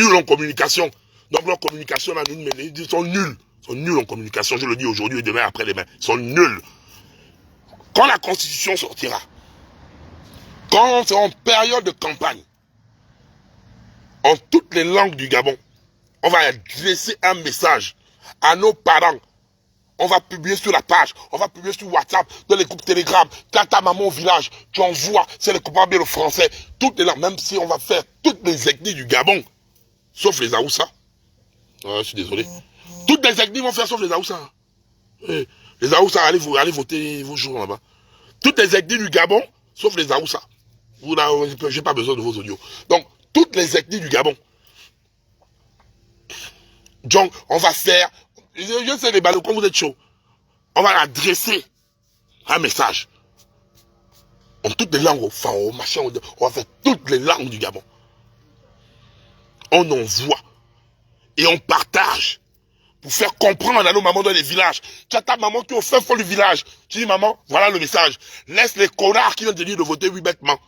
nuls en communication. Donc leur communication, là, ils sont nuls. Ils sont nuls en communication, je le dis aujourd'hui et demain, après-demain. Ils sont nuls. Quand la Constitution sortira, quand on sera en période de campagne, en toutes les langues du Gabon, on va adresser un message à nos parents. On va publier sur la page, on va publier sur WhatsApp, dans les groupes Telegram. Quand ta maman au village, tu envoies, c'est le copain bien le français, toutes les langues, même si on va faire toutes les ethnies du Gabon, sauf les Aoussa. Je suis désolé. Toutes les ethnies vont faire sauf les Aoussa. Les Aoussa, allez voter vos jours là-bas. Toutes les ethnies du Gabon, sauf les Aoussa. Je n'ai pas besoin de vos audios. Donc, toutes les ethnies du Gabon. Donc, on va faire, je sais les balles, quand vous êtes chaud, on va adresser un message. En toutes les langues, enfin, au machin, on va faire toutes les langues du Gabon. On envoie. Et on partage. Pour faire comprendre à nos mamans dans les villages. Tu as ta maman qui est au fin fond du village. Tu dis, maman, voilà le message. Laisse les connards qui viennent te dire de voter oui bêtement.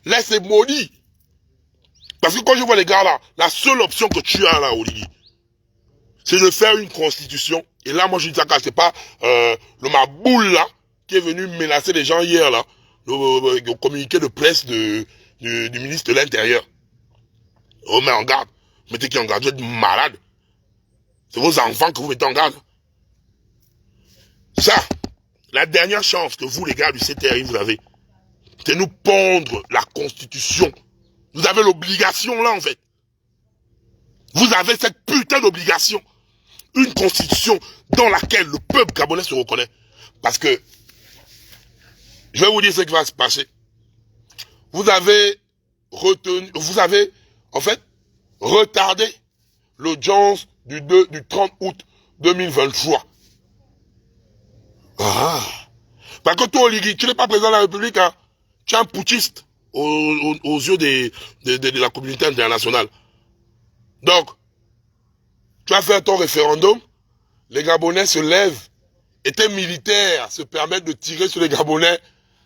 Laisse les maudits. Parce que quand je vois les gars là, la seule option que tu as là, Olivier, c'est de faire une constitution. Et là, moi, je dis ça, c'est pas le maboule là, qui est venu menacer les gens hier là, le communiqué de presse du ministre de l'Intérieur. On met en garde. Mettez qui en garde, vous êtes malade. C'est vos enfants que vous mettez en garde. Ça, la dernière chance que vous, les gars du CTRI, vous avez, c'est nous pondre la Constitution. Vous avez l'obligation, là, en fait. Vous avez cette putain d'obligation. Une Constitution dans laquelle le peuple gabonais se reconnaît. Parce que, je vais vous dire ce qui va se passer. Vous avez en fait, retardé l'audience du 30 août 2023. Ah. Parce que toi, Oligui, tu n'es pas président de la République, hein. Tu es un putschiste aux yeux de la communauté internationale. Donc, tu as fait ton référendum, les Gabonais se lèvent, et tes militaires se permettent de tirer sur les Gabonais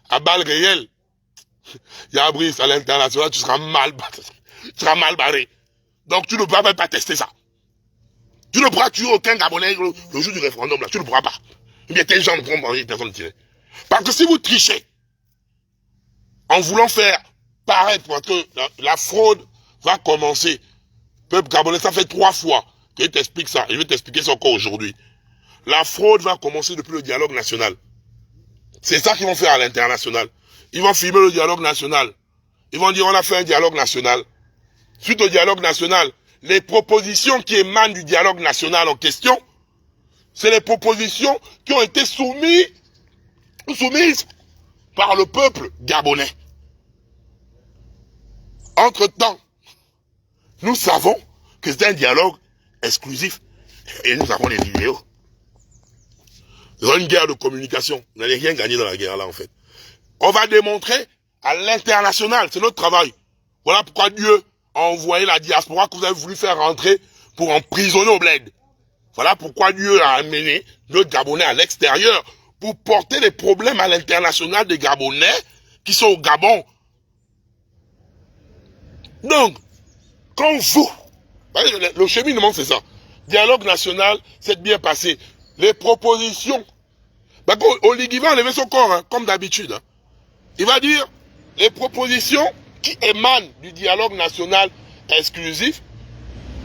à balles réelles. Yabris, à l'international, tu seras mal barré. Donc, tu ne pourras même pas tester ça. Tu ne pourras tuer aucun Gabonais le jour du référendum, là. Tu ne pourras pas. Eh bien, tes gens ne pourront pas personne tirer. Parce que si vous trichez, en voulant faire paraître, parce que la fraude va commencer. Peuple gabonais, ça fait 3 fois que je t'explique ça. Et je vais t'expliquer ça encore aujourd'hui. La fraude va commencer depuis le dialogue national. C'est ça qu'ils vont faire à l'international. Ils vont filmer le dialogue national. Ils vont dire, on a fait un dialogue national. Suite au dialogue national, les propositions qui émanent du dialogue national en question, c'est les propositions qui ont été soumises par le peuple gabonais. Entre-temps, nous savons que c'est un dialogue exclusif et nous avons les vidéos. Nous avons une guerre de communication. Vous n'allez rien gagner dans la guerre là en fait. On va démontrer à l'international, c'est notre travail. Voilà pourquoi Dieu a envoyé la diaspora que vous avez voulu faire rentrer pour emprisonner au bled. Voilà pourquoi Dieu a amené notre Gabonais à l'extérieur pour porter les problèmes à l'international des Gabonais qui sont au Gabon. Donc, quand vous, le cheminement c'est ça, dialogue national, c'est bien passé. Les propositions, Oligui va enlever son corps, hein, comme d'habitude. Hein. Il va dire, les propositions qui émanent du dialogue national exclusif,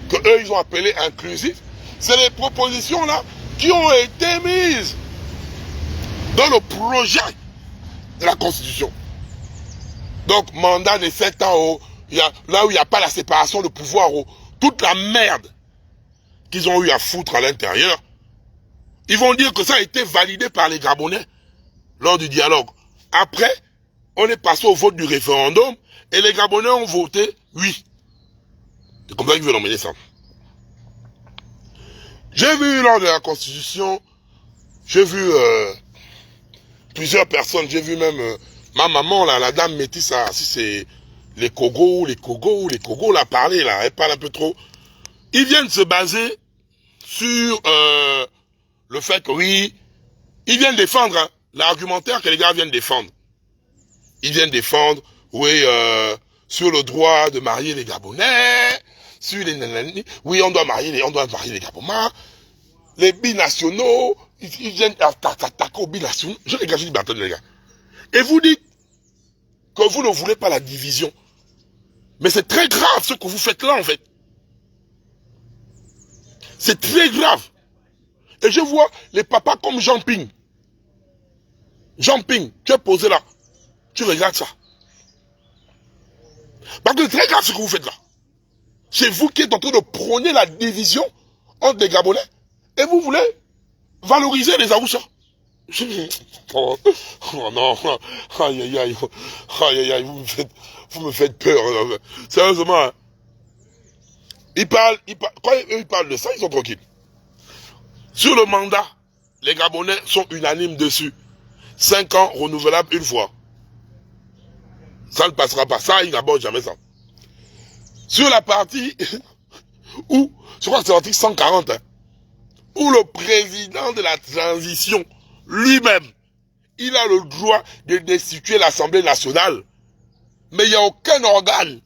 que eux ils ont appelé inclusif, c'est les propositions là qui ont été mises dans le projet de la Constitution. Donc, mandat de 7 ans, là où il n'y a pas la séparation de pouvoir, toute la merde qu'ils ont eu à foutre à l'intérieur, ils vont dire que ça a été validé par les Gabonais lors du dialogue. Après, on est passé au vote du référendum et les Gabonais ont voté oui. C'est comme ça qu'ils veulent emmener ça. J'ai vu lors de la Constitution, j'ai vu plusieurs personnes, j'ai vu même ma maman, là, la dame métisse, si c'est les Cogos, là, parler, là, elle parle un peu trop. Ils viennent se baser sur le fait que oui, ils viennent défendre hein, l'argumentaire que les gars viennent défendre. Ils viennent défendre, oui, sur le droit de marier les Gabonais, sur les nanani. Oui, on doit marier les Gabonais. Les binationaux, ils viennent attaquer aux binationaux. Je regarde, je dis, attendez les gars. Et vous dites que vous ne voulez pas la division. Mais c'est très grave ce que vous faites là en fait. C'est très grave. Et je vois les papas comme Jean Ping. Jean Ping, tu es posé là. Tu regardes ça. Parce que c'est très grave ce que vous faites là. C'est vous qui êtes en train de prôner la division entre les Gabonais. Et vous voulez valoriser les Aoussa. Oh, oh non, aïe aïe aïe, aïe aïe aïe, vous me faites peur. Sérieusement, hein. Quand ils parlent de ça, ils sont tranquilles. Sur le mandat, les Gabonais sont unanimes dessus. 5 ans renouvelables une fois. Ça ne passera pas. Ça, ils n'abordent jamais ça. Sur la partie où, je crois que c'est l'article 140, hein, où le président de la transition lui-même, il a le droit de destituer l'Assemblée nationale. Mais il n'y a aucun organe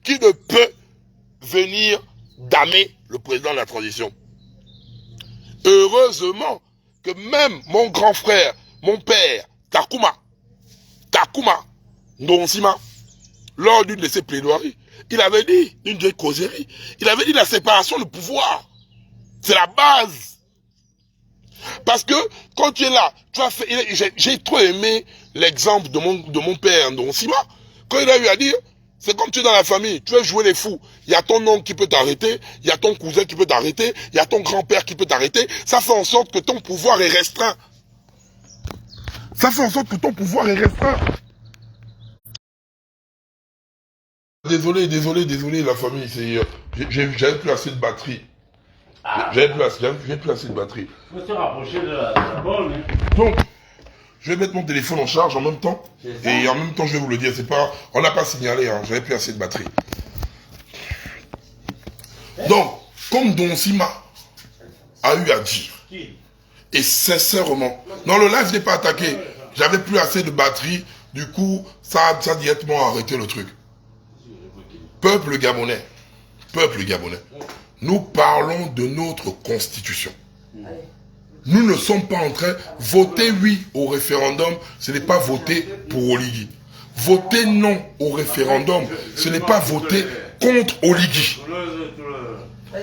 qui ne peut venir damer le président de la transition. Heureusement que même mon grand frère, mon père, Takuma Ndonsima, lors d'une de ses plaidoiries, il avait dit, une de causeries, il avait dit la séparation de pouvoir. C'est la base. Parce que quand tu es là, tu as fait, j'ai trop aimé l'exemple de mon père Ndonsima, quand il a eu à dire, c'est comme tu es dans la famille, tu veux jouer les fous. Il y a ton oncle qui peut t'arrêter, il y a ton cousin qui peut t'arrêter, il y a ton grand-père qui peut t'arrêter. Ça fait en sorte que ton pouvoir est restreint. Ça fait en sorte que ton pouvoir est restreint. Désolé, la famille, j'avais plus assez de batterie. J'avais plus assez de batterie. Il faut se rapprocher de la borne. Hein. Donc, je vais mettre mon téléphone en charge en même temps. Et en même temps, je vais vous le dire, c'est pas, on n'a pas signalé, hein, j'avais plus assez de batterie. Donc, comme Don Sima a eu à dire, et sincèrement, non, le live n'est pas attaqué, j'avais plus assez de batterie, du coup, ça a directement arrêté le truc. Peuple gabonais, nous parlons de notre constitution. Nous ne sommes pas en train de voter oui au référendum, ce n'est pas voter pour Oligui. Voter non au référendum, ce n'est pas voter contre Oligui.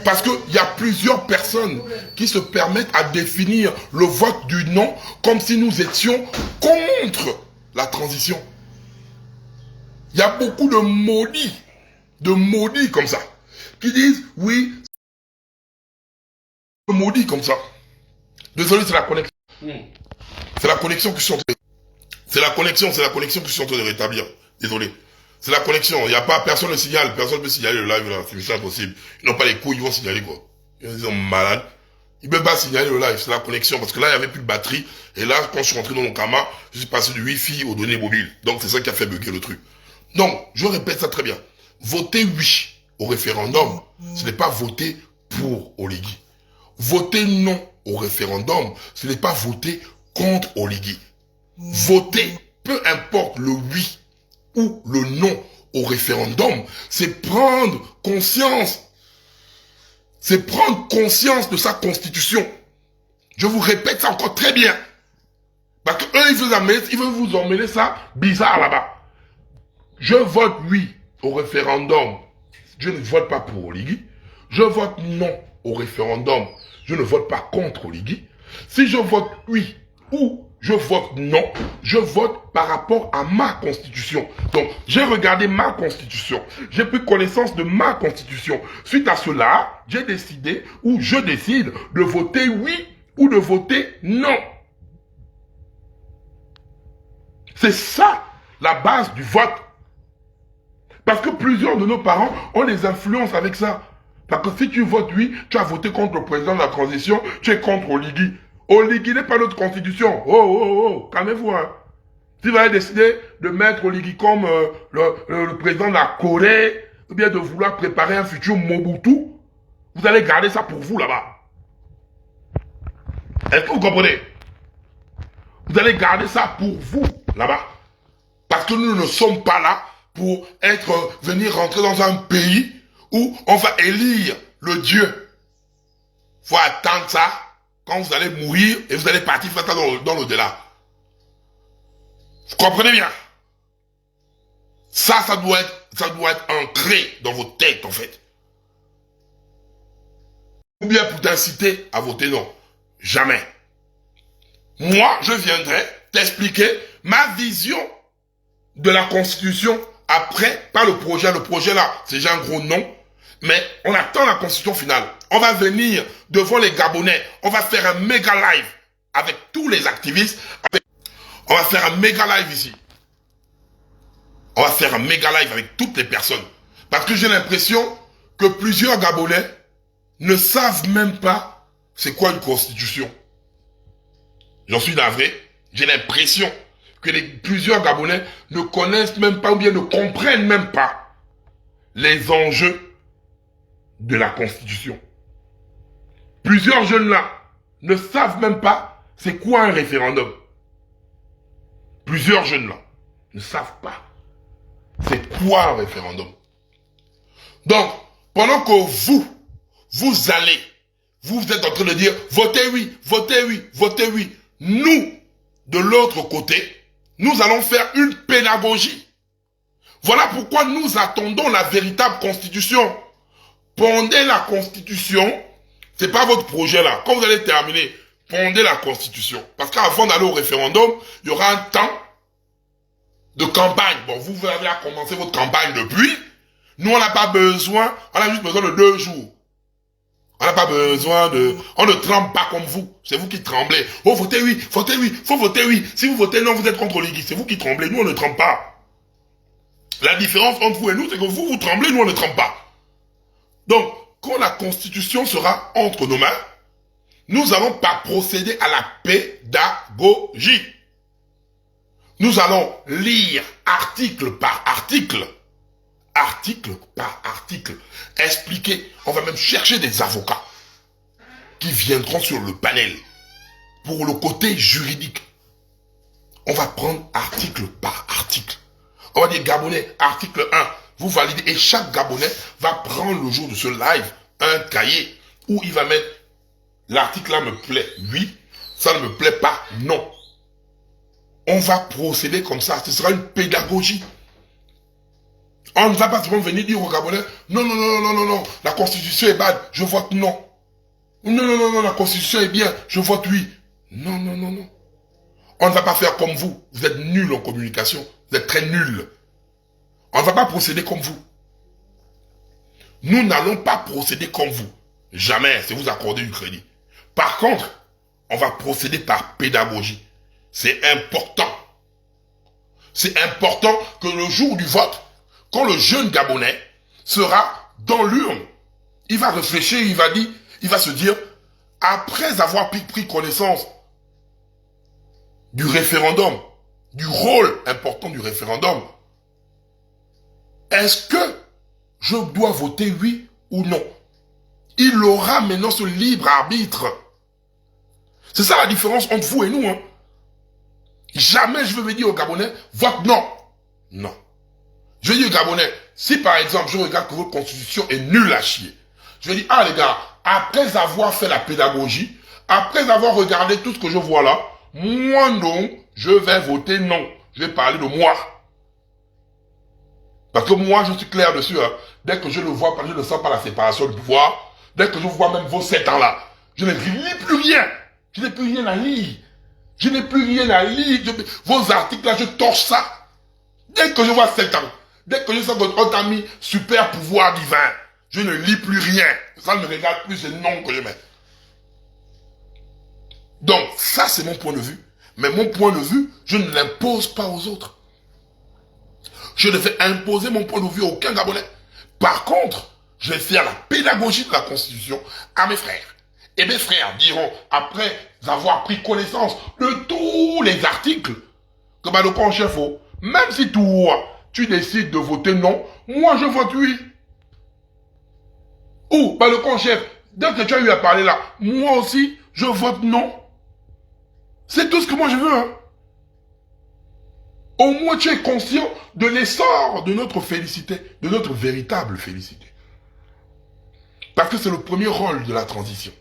Parce qu'il y a plusieurs personnes qui se permettent à définir le vote du non comme si nous étions contre la transition. Il y a beaucoup de maudits comme ça, qui disent oui, maudits comme ça. Désolé, c'est la connexion. C'est la connexion que je suis en train de... C'est la connexion que je suis en train de rétablir. Désolé. C'est la connexion. Il n'y a pas, personne ne signale. Personne ne peut signaler le live là. C'est impossible. Ils n'ont pas les couilles, ils vont signaler quoi. Ils sont malades. Ils ne peuvent pas signaler le live. C'est la connexion. Parce que là, il n'y avait plus de batterie. Et là, quand je suis rentré dans mon Kama, je suis passé du Wi-Fi aux données mobiles. Donc, c'est ça qui a fait bugger le truc. Donc, je répète ça très bien. Voter oui au référendum, ce n'est pas voter pour Oligui. Voter non au référendum, ce n'est pas voter contre Oligui. Voter, peu importe le oui ou le non au référendum, c'est prendre conscience. C'est prendre conscience de sa constitution. Je vous répète ça encore très bien. Parce qu'eux, ils veulent vous emmener ça bizarre là-bas. Je vote oui au référendum. Je ne vote pas pour Oligui. Je vote non au référendum. Je ne vote pas contre Oligui. Si je vote oui ou je vote non, je vote par rapport à ma constitution. Donc, j'ai regardé ma constitution. J'ai pris connaissance de ma constitution. Suite à cela, j'ai décidé ou je décide de voter oui ou de voter non. C'est ça la base du vote. Parce que plusieurs de nos parents ont les influences avec ça. Parce que si tu votes oui, tu as voté contre le président de la transition, tu es contre Oligui. Oligui n'est pas notre constitution. Oh, calmez-vous. Hein. Si vous allez décider de mettre Oligui comme le président de la Corée, ou bien de vouloir préparer un futur Mobutu, vous allez garder ça pour vous là-bas. Est-ce que vous comprenez? Vous allez garder ça pour vous là-bas. Parce que nous ne sommes pas là pour venir rentrer dans un pays où on va élire le Dieu. Il faut attendre ça quand vous allez mourir et vous allez partir faire ça dans l'au-delà. Vous comprenez bien? Ça doit être ancré dans vos têtes, en fait. Ou bien pour t'inciter à voter non. Jamais. Moi, je viendrai t'expliquer ma vision de la Constitution après, pas le projet là, c'est déjà un gros nom, mais on attend la Constitution finale. On va venir devant les Gabonais, on va faire un méga live avec tous les activistes, on va faire un méga live ici. On va faire un méga live avec toutes les personnes. Parce que j'ai l'impression que plusieurs Gabonais ne savent même pas c'est quoi une constitution. J'en suis navré. J'ai l'impression que plusieurs Gabonais ne connaissent même pas ou bien ne comprennent même pas les enjeux de la constitution. Plusieurs jeunes là ne savent même pas c'est quoi un référendum. Plusieurs jeunes là ne savent pas c'est quoi un référendum. Donc, pendant que vous allez, vous êtes en train de dire, votez oui, votez oui, votez oui. Nous, de l'autre côté, nous allons faire une pédagogie. Voilà pourquoi nous attendons la véritable constitution. Pondez la constitution, c'est pas votre projet là. Quand vous allez terminer, pondez la constitution. Parce qu'avant d'aller au référendum, il y aura un temps de campagne. Bon, vous avez commencé votre campagne depuis. Nous, on n'a pas besoin, on a juste besoin de 2 jours. On n'a pas besoin de... On ne tremble pas comme vous. C'est vous qui tremblez. Oh, votez oui, faut voter oui. Si vous votez non, vous êtes contre l'Église. C'est vous qui tremblez. Nous, on ne tremble pas. La différence entre vous et nous, c'est que vous tremblez, nous, on ne tremble pas. Donc, quand la Constitution sera entre nos mains, nous allons pas procéder à la pédagogie. Nous allons lire article par article, expliquer. On va même chercher des avocats qui viendront sur le panel pour le côté juridique. On va prendre article par article. On va dire Gabonais, article 1, vous validez. Et chaque Gabonais va prendre le jour de ce live un cahier où il va mettre l'article là me plaît, oui, ça ne me plaît pas, non. On va procéder comme ça, ce sera une pédagogie. On ne va pas seulement venir dire aux Gabonais, non, la Constitution est bad, je vote non. Non, la Constitution est bien, je vote oui. Non. On ne va pas faire comme vous. Vous êtes nuls en communication, vous êtes très nuls. On ne va pas procéder comme vous. Nous n'allons pas procéder comme vous. Jamais, c'est vous accorder du crédit. Par contre, on va procéder par pédagogie. C'est important. C'est important que le jour du vote, quand le jeune Gabonais sera dans l'urne, il va réfléchir, il va se dire, après avoir pris connaissance du référendum, du rôle important du référendum, est-ce que je dois voter oui ou non? Il aura maintenant ce libre arbitre. C'est ça la différence entre vous et nous, hein. Jamais je vais dire aux Gabonais, vote non. Non. Je vais dire aux Gabonais, si par exemple je regarde que votre constitution est nulle à chier, je vais dire, ah les gars, après avoir fait la pédagogie, après avoir regardé tout ce que je vois là, moi non, je vais voter non. Je vais parler de moi. Parce que moi je suis clair dessus, hein. Dès que je ne vois pas, je ne sens pas la séparation du pouvoir, dès que je vois même vos 7 ans là, je ne lis plus rien. Je n'ai plus rien à lire. Je n'ai plus rien à lire. Vos articles là, je torche ça. Dès que je vois 7 ans, dès que je sens qu'on t'a mis super pouvoir divin, je ne lis plus rien. Ça ne me regarde plus, c'est non que je mets. Donc, ça c'est mon point de vue. Mais mon point de vue, je ne l'impose pas aux autres. Je ne vais imposer mon point de vue à aucun Gabonais. Par contre, je vais faire la pédagogie de la Constitution à mes frères. Et mes frères diront, après avoir pris connaissance de tous les articles, que le camp chef, même si toi, tu décides de voter non, moi je vote oui. Ou, le camp chef, dès que tu as eu à parler là, moi aussi, je vote non. C'est tout ce que moi je veux, hein. Au moins tu es conscient de l'essor de notre félicité, de notre véritable félicité. Parce que c'est le premier rôle de la transition.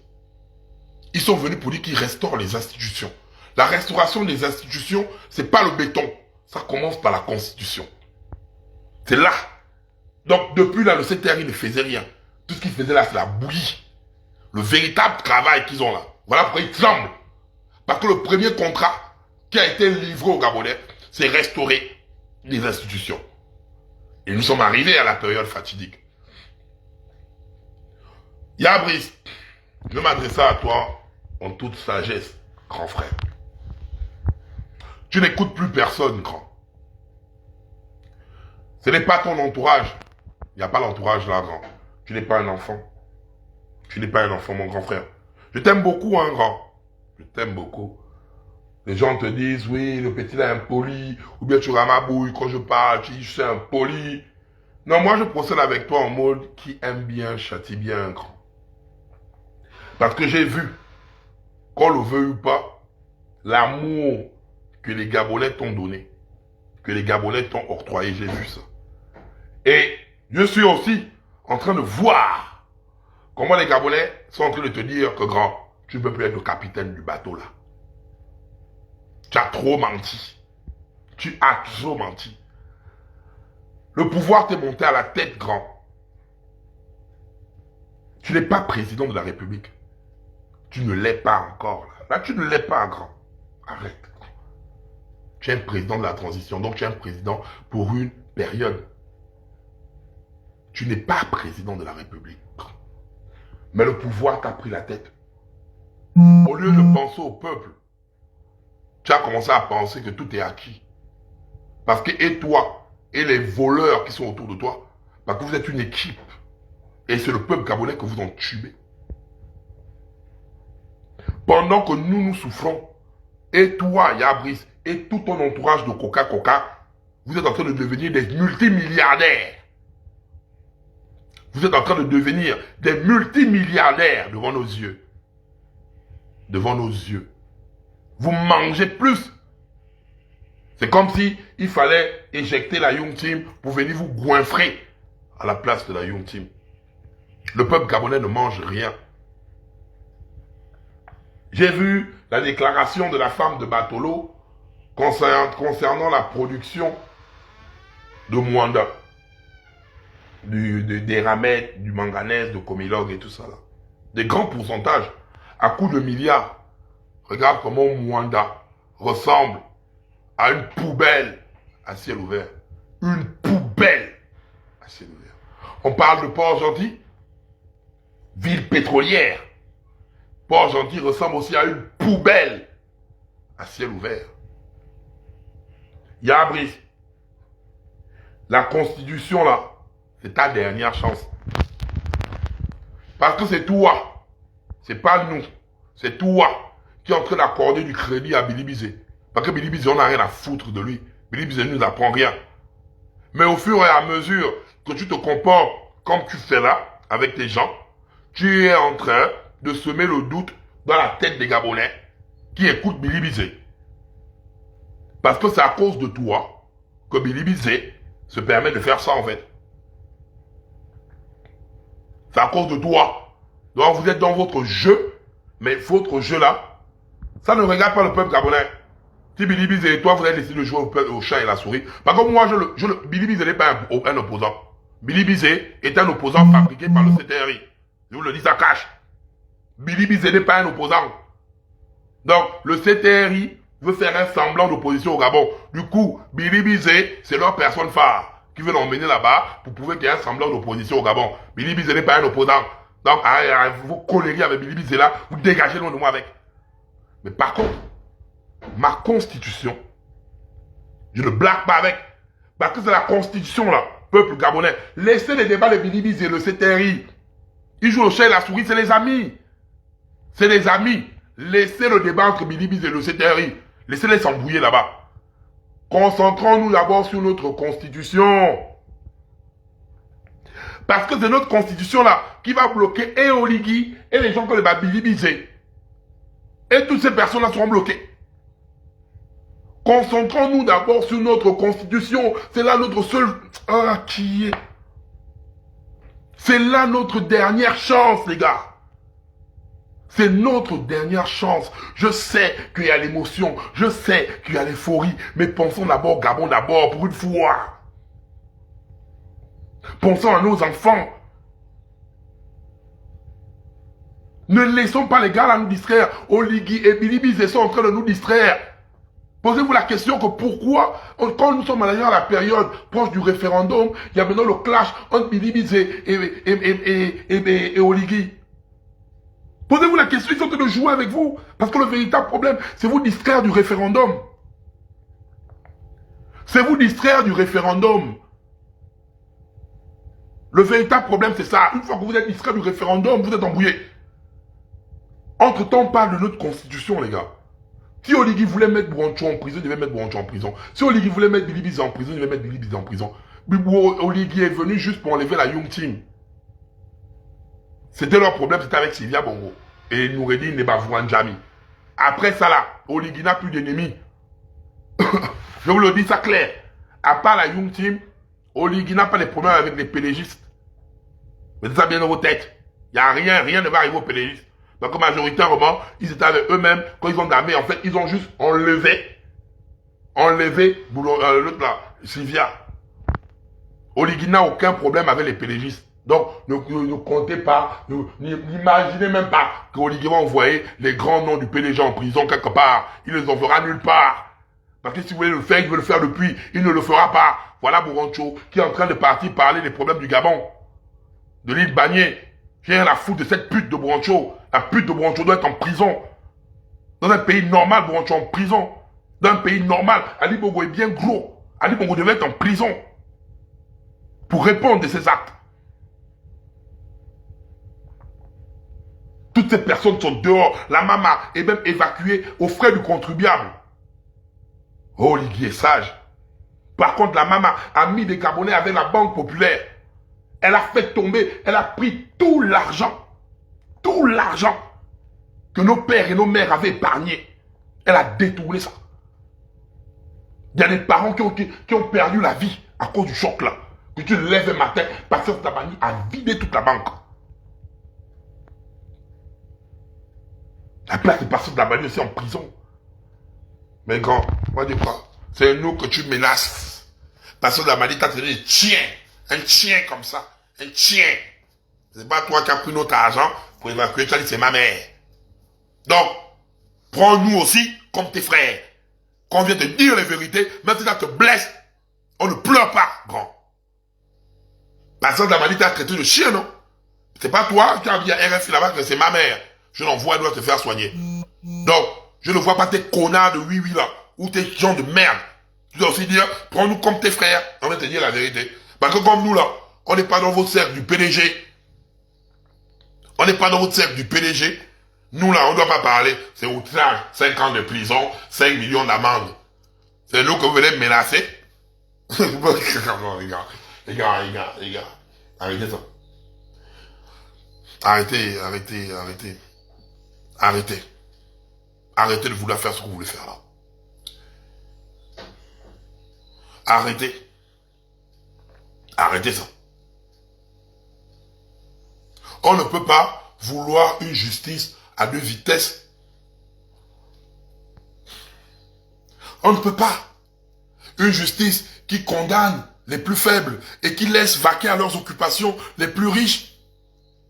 Ils sont venus pour dire qu'ils restaurent les institutions. La restauration des institutions, c'est pas le béton. Ça commence par la Constitution. C'est là. Donc, depuis là, le CTRI ne faisait rien. Tout ce qu'ils faisaient là, c'est la bouillie. Le véritable travail qu'ils ont là. Voilà pourquoi ils tremblent. Parce que le premier contrat qui a été livré aux Gabonais, c'est restaurer les institutions. Et nous sommes arrivés à la période fatidique. Yabrice, je m'adresse à toi en toute sagesse, grand frère. Tu n'écoutes plus personne, grand. Ce n'est pas ton entourage. Il n'y a pas l'entourage là, grand. Tu n'es pas un enfant. Tu n'es pas un enfant, mon grand frère. Je t'aime beaucoup, hein, grand. Je t'aime beaucoup. Les gens te disent, oui, le petit là est impoli, ou bien tu ramabouilles quand je parle, tu dis, je suis impoli. Non, moi je procède avec toi en mode qui aime bien, châtie bien, grand. Parce que j'ai vu, qu'on le veuille ou pas, l'amour que les Gabonais t'ont donné, que les Gabonais t'ont octroyé, j'ai vu ça. Et je suis aussi en train de voir comment les Gabonais sont en train de te dire que, grand, tu ne peux plus être le capitaine du bateau là. Tu as trop menti. Tu as trop menti. Le pouvoir t'est monté à la tête, grand. Tu n'es pas président de la République. Tu ne l'es pas encore. Là, tu ne l'es pas, grand. Arrête. Tu es un président de la transition, donc tu es un président pour une période. Tu n'es pas président de la République. Mais le pouvoir t'a pris la tête. Au lieu de penser au peuple, tu as commencé à penser que tout est acquis. Parce que et toi, et les voleurs qui sont autour de toi, parce que vous êtes une équipe. Et c'est le peuple gabonais que vous entubez. Pendant que nous souffrons, et toi, Yabrice, et tout ton entourage de Coca-Cola, vous êtes en train de devenir des multimilliardaires. Vous êtes en train de devenir des multimilliardaires devant nos yeux. Devant nos yeux. Vous mangez plus. C'est comme si il fallait éjecter la Young Team pour venir vous goinfrer à la place de la Young Team. Le peuple gabonais ne mange rien. J'ai vu la déclaration de la femme de Batolo concernant la production de Mwanda, des ramettes, du manganèse, de Comilog et tout ça là. Des grands pourcentages, à coups de milliards. Regarde comment Mwanda ressemble à une poubelle à ciel ouvert. Une poubelle à ciel ouvert. On parle de Port-Gentil, ville pétrolière. Port-Gentil ressemble aussi à une poubelle à ciel ouvert. Yabrice, la constitution là, c'est ta dernière chance. Parce que c'est toi, c'est pas nous, c'est toi qui est en train d'accorder du crédit à Billy Bizet. Parce que Billy Bizet, on n'a rien à foutre de lui. Billy Bizet ne nous apprend rien. Mais au fur et à mesure que tu te comportes comme tu fais là, avec tes gens, tu es en train de semer le doute dans la tête des Gabonais qui écoutent Billy Bizet. Parce que c'est à cause de toi que Billy Bizet se permet de faire ça en fait. C'est à cause de toi. Donc vous êtes dans votre jeu, mais votre jeu là, ça ne regarde pas le peuple gabonais. Si Billy Bizet et toi, vous avez décidé de jouer au chat et la souris. Par contre, moi, Billy Bizet n'est pas un opposant. Billy Bizet est un opposant fabriqué par le CTRI. Je vous le dis, ça cache. Billy Bizet n'est pas un opposant. Donc, le CTRI veut faire un semblant d'opposition au Gabon. Du coup, Billy Bizet, c'est leur personne phare qui veut l'emmener là-bas pour prouver qu'il y a un semblant d'opposition au Gabon. Billy Bizet n'est pas un opposant. Donc, vous colériez avec Billy Bizet là, vous dégagez loin de moi avec. Mais par contre, ma constitution, je ne blague pas avec. Parce que c'est la constitution là, peuple gabonais. Laissez les débats de Billy Bizet et le CTRI. Ils jouent au chat et la souris, c'est les amis. C'est les amis. Laissez le débat entre Billy Bizet et le CTRI. Laissez-les s'embrouiller là-bas. Concentrons-nous d'abord sur notre constitution. Parce que c'est notre constitution là qui va bloquer et Oligui et les gens comme les Billy Bizet. Et toutes ces personnes-là seront bloquées. Concentrons-nous d'abord sur notre constitution. C'est là notre seul... qui est... C'est là notre dernière chance, les gars. C'est notre dernière chance. Je sais qu'il y a l'émotion, je sais qu'il y a l'euphorie, mais pensons d'abord, Gabon d'abord, pour une fois. Pensons à nos enfants. Ne laissons pas les gars là nous distraire. Oligui et Bilibi, ils sont en train de nous distraire. Posez-vous la question que pourquoi, quand nous sommes à la période proche du référendum, il y a maintenant le clash entre Bilibi et Oligui. Posez-vous la question, ils sont en train de jouer avec vous. Parce que le véritable problème, c'est vous distraire du référendum. C'est vous distraire du référendum. Le véritable problème, c'est ça. Une fois que vous êtes distrait du référendum, vous êtes embrouillé. Entre-temps, on parle de notre constitution, les gars. Si Oligui voulait mettre Bourancho en prison, il devait mettre Bourancho en prison. Si Oligui voulait mettre Bilibi en prison, il devait mettre Bilibi en prison. Oligui est venu juste pour enlever la Young Team. C'était leur problème, c'était avec Sylvia Bongo. Et Noureddine Nebavouanjami. Après ça là, Oligui n'a plus d'ennemis. Je vous le dis ça clair. À part la Young Team, Oligui n'a pas de problème avec les pélégistes. Mettez ça bien dans vos têtes. Il n'y a rien ne va arriver aux pélégistes. Donc majoritairement, ils étaient avec eux-mêmes. Quand ils ont damé, en fait, ils ont juste enlevé l'autre là, Sylvia. Oligui n'a aucun problème avec les pélégistes. Donc, ne comptez pas, n'imaginez même pas que Oligui va envoyer les grands noms du PDG en prison quelque part. Il ne les enverra nulle part. Parce que si vous voulez le faire, il veut le faire depuis, il ne le fera pas. Voilà Bourancho qui est en train de partir parler des problèmes du Gabon. De l'île Bagné. J'ai rien à foutre de cette pute de Bourancho. La pute de Bourancho doit être en prison. Dans un pays normal, Bourancho en prison. Dans un pays normal, Ali Bongo est bien gros. Ali Bongo devait être en prison. Pour répondre de ses actes. Toutes ces personnes sont dehors. La maman est même évacuée aux frais du contribuable. Oh, Oligui est sage. Par contre, la maman a mis des Gabonais avec la Banque Populaire. Elle a fait tomber, elle a pris tout l'argent que nos pères et nos mères avaient épargné. Elle a détourné ça. Il y a des parents qui ont perdu la vie à cause du choc là. Que tu lèves un matin, Patience Tabani a vidé toute la banque. La place de Patience Tabani aussi en prison. Mais grand, moi dis quoi? C'est nous que tu menaces. Patience Tabani t'a tenu un chien comme ça. Un chien. C'est pas toi qui as pris notre argent pour évacuer. Tu as dit c'est ma mère. Donc, prends-nous aussi comme tes frères. Quand on vient te dire les vérités, même si ça te blesse, on ne pleure pas, grand. Patience Tabani t'a traité de chien, non? C'est pas toi qui as dit à RFI là-bas que c'est ma mère. Je l'envoie, elle doit te faire soigner. Donc, je ne vois pas tes connards de oui là, ou tes gens de merde. Tu dois aussi dire, prends-nous comme tes frères. On va te dire la vérité. Parce que comme nous là, on n'est pas dans votre cercle du PDG. On n'est pas dans votre cercle du PDG. Nous là, on ne doit pas parler. C'est outrage, 5 ans de prison, 5 millions d'amende. C'est nous que vous venez menacer. les gars. Arrêtez ça. Arrêtez de vouloir faire ce que vous voulez faire là. Arrêtez ça. On ne peut pas vouloir une justice à 2 vitesses. On ne peut pas. Une justice qui condamne les plus faibles et qui laisse vaquer à leurs occupations les plus riches.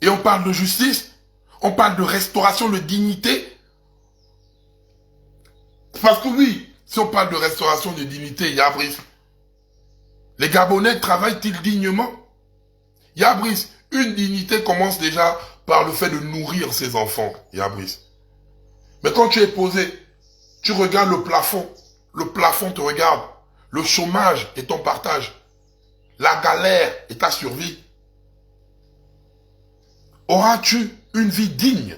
Et on parle de justice, on parle de restauration de dignité. Parce que oui, si on parle de restauration de dignité, Yabris, les Gabonais travaillent-ils dignement? Yabris, une dignité commence déjà par le fait de nourrir ses enfants, Yabris. Mais quand tu es posé, tu regardes le plafond te regarde, le chômage est ton partage, la galère est ta survie. Auras-tu une vie digne?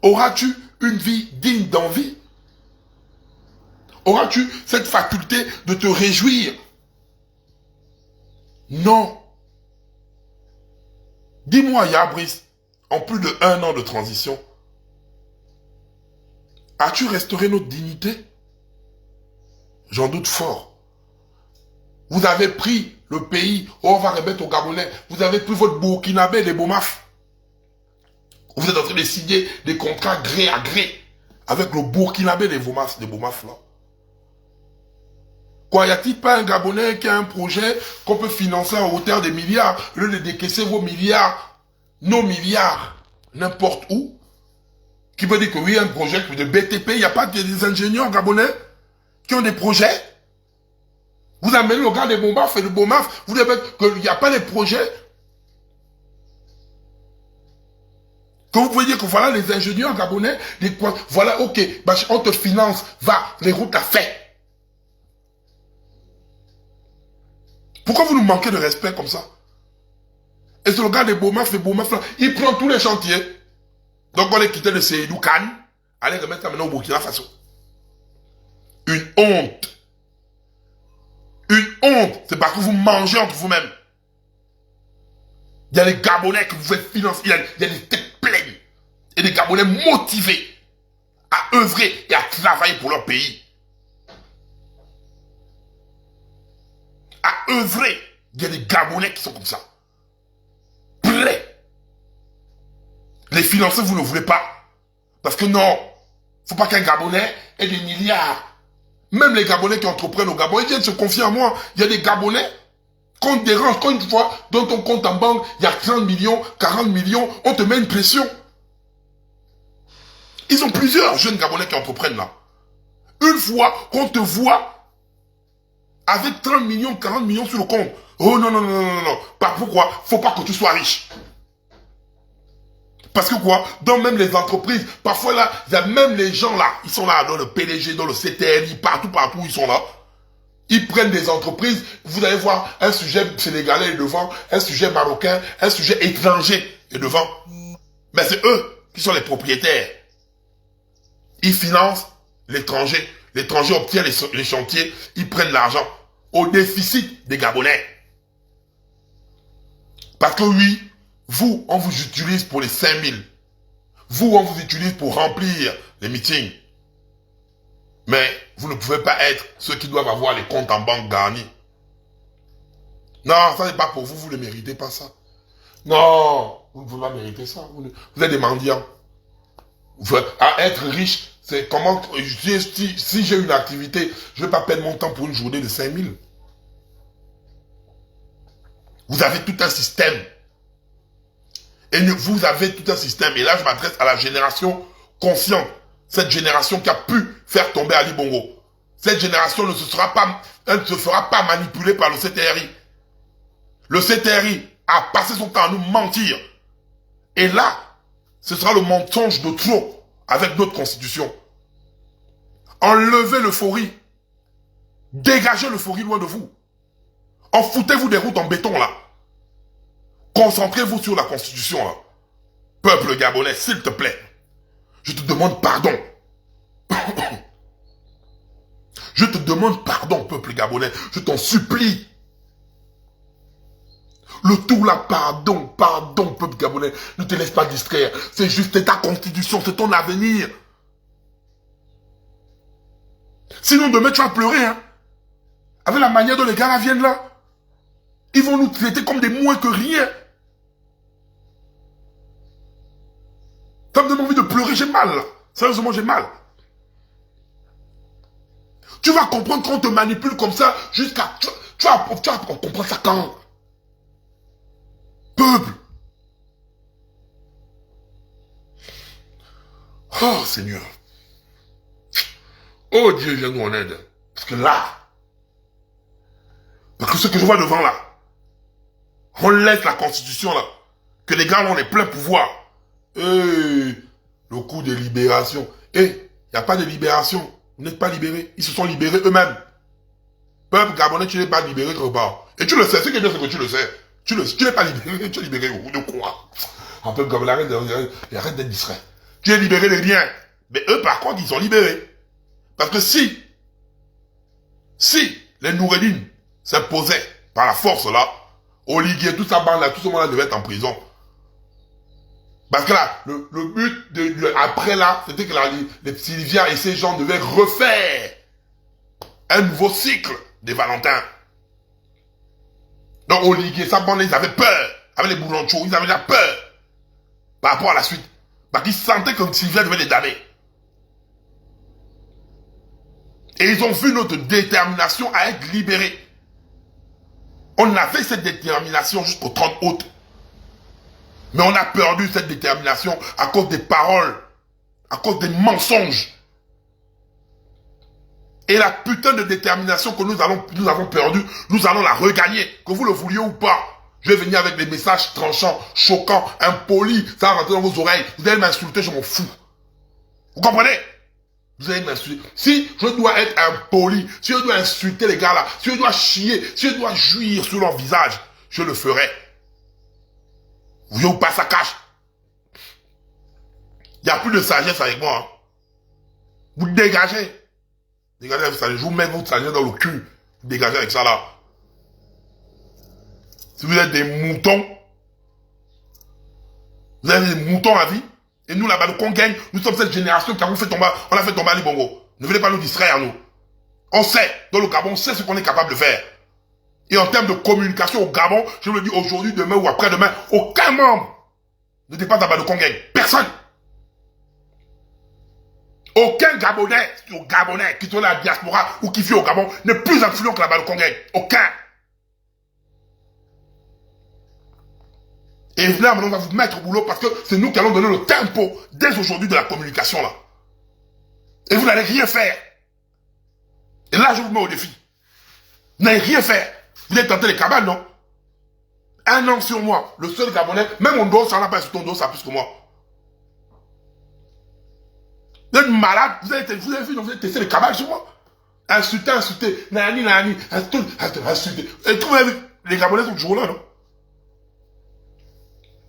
Auras-tu une vie digne d'envie? Auras-tu cette faculté de te réjouir? Non. Dis-moi, Yabris, en plus de 1 an de transition, as-tu restauré notre dignité? J'en doute fort. Vous avez pris le pays, on va remettre aux Gabonais. Vous avez pris votre Burkinabé des Bomaf. Vous êtes en train de signer des contrats gré à gré avec le Burkinabé des Bomaf là. Quoi, y a-t-il pas un Gabonais qui a un projet qu'on peut financer à hauteur des milliards, au lieu de décaisser vos milliards, nos milliards, n'importe où? Qui veut dire que oui, un projet de BTP, il n'y a pas des ingénieurs gabonais qui ont des projets? Vous amenez le gars des Bomaf et le Bomaf, vous savez qu'il n'y a pas de projets? Que vous pouvez dire que voilà les ingénieurs gabonais, voilà, ok, bah, on te finance, va, les routes à fait. Pourquoi vous nous manquez de respect comme ça? Et c'est le gars des Bomaf, là, il prend tous les chantiers. Donc on allait quitter le Seydou Khan, allez remettre ça maintenant au Burkina Faso. Une honte. Une honte. C'est parce que vous mangez entre vous-mêmes. Il y a des Gabonais que vous faites financer, il y a des têtes pleines. Et des Gabonais motivés à œuvrer et à travailler pour leur pays. À œuvrer. Il y a des Gabonais qui sont comme ça. Prêts. Les financer, vous ne voulez pas. Parce que non, faut pas qu'un Gabonais ait des milliards. Même les Gabonais qui entreprennent au Gabon, ils viennent se confier à moi. Il y a des Gabonais qu'on dérange, quand une fois, dans ton compte en banque, il y a 30 millions, 40 millions, on te met une pression. Ils ont plusieurs jeunes Gabonais qui entreprennent là. Une fois qu'on te voit avec 30 millions, 40 millions sur le compte. Oh non, non, non, non, non. Pas pourquoi? Faut pas que tu sois riche. Parce que quoi? Dans même les entreprises, parfois là, il y a même les gens là, ils sont là, dans le PDG, dans le CTRI, partout, ils sont là. Ils prennent des entreprises, vous allez voir, un sujet sénégalais est devant, un sujet marocain, un sujet étranger est devant. Mais c'est eux qui sont les propriétaires. Ils financent l'étranger. L'étranger obtient les chantiers, ils prennent l'argent au déficit des Gabonais. Parce que oui, vous, on vous utilise pour les 5000. Vous, on vous utilise pour remplir les meetings. Mais vous ne pouvez pas être ceux qui doivent avoir les comptes en banque garnis. Non, ça n'est pas pour vous, vous ne méritez pas ça. Non, vous ne pouvez pas mériter ça. Vous êtes des mendiants. À être riche, c'est comment... Si j'ai une activité, je ne vais pas perdre mon temps pour une journée de 5000. Vous avez tout un système. Et vous avez tout un système. Et là, je m'adresse à la génération consciente. Cette génération qui a pu faire tomber Ali Bongo. Cette génération ne se fera pas manipulée par le CTRI. Le CTRI a passé son temps à nous mentir. Et là, ce sera le mensonge de trop avec notre constitution. Enlevez l'euphorie. Dégagez l'euphorie loin de vous. En foutez-vous des routes en béton là. Concentrez-vous sur la constitution là. Peuple gabonais, s'il te plaît. Je te demande pardon. Je te demande pardon, peuple gabonais. Je t'en supplie. Le tout là, pardon, pardon, peuple gabonais. Ne te laisse pas distraire. C'est juste ta constitution, c'est ton avenir. Sinon, demain, tu vas pleurer, hein. Avec la manière dont les gars là viennent là. Ils vont nous traiter comme des moins que rien. Ça me donne envie de pleurer, j'ai mal là. Sérieusement, j'ai mal. Tu vas comprendre quand on te manipule comme ça jusqu'à... Tu vas comprendre ça quand? Peuple. Oh Seigneur. Oh Dieu, viens-nous en aide. Parce que là, parce que ce que je vois devant là, on laisse la constitution là, que les gars là, on est plein pouvoir. Le coup de libération. Il n'y a pas de libération. Vous n'êtes pas libérés. Ils se sont libérés eux-mêmes. Peuple gabonais, tu n'es pas libéré quelque part. Et tu le sais. Ce qui est bien, c'est que tu le sais. Tu n'es pas libéré. Tu es libéré de quoi? Un peuple gabonais, arrête d'être distrait. Tu es libéré de rien. Mais eux, par contre, ils sont libérés. Parce que si les Noureddin s'imposaient par la force là, Oliguier, toute sa bande là, tout ce monde là devait être en prison. Parce que là, le but après là, c'était que les Sylvia et ces gens devaient refaire un nouveau cycle des Valentins. Donc, Oligui et sa bande, ils avaient peur. Avec les Boulanchos, ils avaient déjà peur. Par rapport à la suite. Parce qu'ils sentaient que Sylvain devait les damner. Et ils ont vu notre détermination à être libérés. On avait cette détermination jusqu'au 30 août. Mais on a perdu cette détermination à cause des paroles, à cause des mensonges. Et la putain de détermination que nous avons perdue, nous allons la regagner, que vous le vouliez ou pas. Je vais venir avec des messages tranchants, choquants, impolis, ça va rentrer dans vos oreilles. Vous allez m'insulter, je m'en fous. Vous comprenez? Vous allez m'insulter. Si je dois être impoli, si je dois insulter les gars là, si je dois chier, si je dois jouir sur leur visage, je le ferai. Vous voyez ou pas, ça cache. Il n'y a plus de sagesse avec moi. Hein. Vous dégagez. Dégagez, je vous mets votre sagesse dans le cul. Vous dégagez avec ça là. Si vous êtes des moutons, vous êtes des moutons à vie. Et nous là-bas, qu'on gagne, nous sommes cette génération qui a fait tomber, on a fait tomber Ali Bongo. Ne venez pas nous distraire, nous. On sait, dans le Gabon, on sait ce qu'on est capable de faire. Et en termes de communication au Gabon, je le dis aujourd'hui, demain ou après-demain, aucun membre ne dépasse Abadou Congagne. Personne. Aucun Gabonais qui sont dans la diaspora ou qui vit au Gabon n'est plus influent que l'Abadou Congagne. Aucun. Et là, maintenant, on va vous mettre au boulot parce que c'est nous qui allons donner le tempo dès aujourd'hui de la communication là. Et vous n'allez rien faire. Et là, je vous mets au défi. Vous n'allez rien faire. Vous êtes tenté les cabanes, non? 1 an sur moi, le seul Gabonais, même mon dos, ça n'a pas sur ton dos, ça a plus que moi. Vous êtes malade, vous avez testé les cabanes sur moi. Insulter, nani, insulter. Et tout, les Gabonais sont toujours là, non?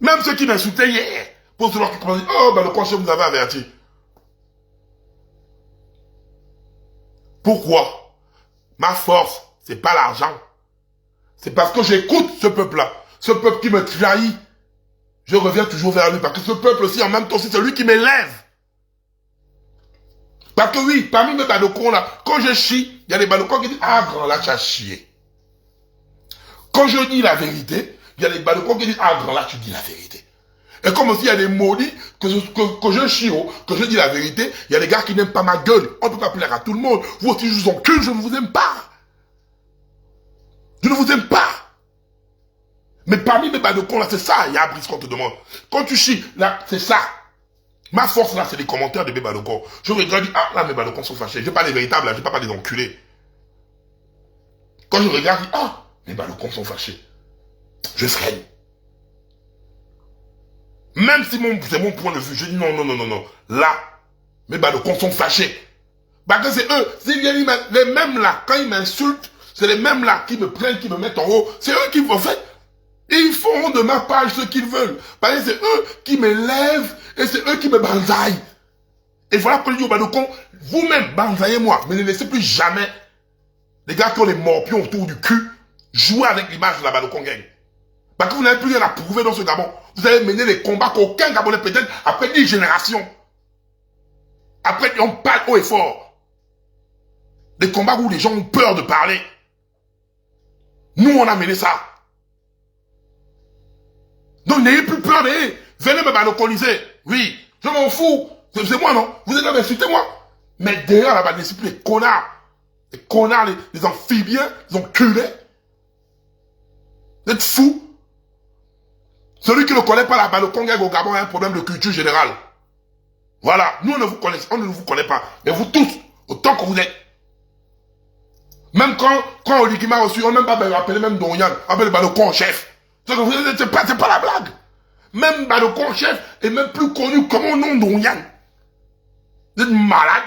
Même ceux qui m'insultaient hier, pour ceux qui commencent, oh, ben le conseil vous avait averti. Pourquoi? Ma force, c'est pas l'argent. C'est parce que j'écoute ce peuple-là. Ce peuple qui me trahit. Je reviens toujours vers lui. Parce que ce peuple aussi, en même temps, c'est celui qui m'élève. Parce que oui, parmi mes balocons là, quand je chie, il y a des balocons qui disent, ah, grand là, tu as chié. Quand je dis la vérité, il y a des balocons qui disent, ah, grand là, tu dis la vérité. Et comme aussi il y a des maudits, que je chie, que je dis la vérité, il y a des gars qui n'aiment pas ma gueule. On ne peut pas plaire à tout le monde. Vous aussi, je vous encule, je ne vous aime pas. Je ne vous aime pas. Mais parmi mes balocons là, c'est ça, il y a un ce qu'on te demande. Quand tu chies, là, c'est ça. Ma force là, c'est les commentaires de mes balocons. Je regarde, ah, là, mes balocons sont fâchés. Je ne vais pas les véritables, là, je ne vais pas les enculer. Quand je regarde, ah, mes balocons sont fâchés. Je freine. Même si c'est mon point de vue, je dis non. Là, mes balocons sont fâchés. Parce que c'est eux, les mêmes là, quand ils m'insultent, c'est les mêmes là qui me prennent, qui me mettent en haut. C'est eux qui, en fait, ils font de ma page ce qu'ils veulent. Parce que c'est eux qui m'élèvent et c'est eux qui me banzaillent. Et voilà pourquoi je dis aux balocons, vous-même, banzaillez-moi, mais ne laissez plus jamais les gars qui ont les morpions autour du cul jouer avec l'image de la balocon gang. Parce que vous n'avez plus rien à prouver dans ce Gabon. Vous avez mené les combats qu'aucun Gabonais peut-être après 10 générations. Après, on parle haut et fort. Des combats où les gens ont peur de parler. Nous, on a mené ça. Donc, n'ayez plus peur, venez me baloconiser. Oui, je m'en fous. C'est moi, non? Vous êtes là, insultez moi. Mais derrière la discipline, les connards. Les connards, les amphibiens, les enculés. Vous êtes fous. Celui qui ne connaît pas la balocon gang au Gabon a un problème de culture générale. Voilà. Nous, on ne vous connaît pas. Mais vous tous, autant que vous êtes. Même quand Oligui m'a reçu, on n'a même pas appelé même Donyan, on appelle le balocon en chef. C'est pas la blague. Même balocon en chef est même plus connu comme mon nom Donyan. Vous êtes malade.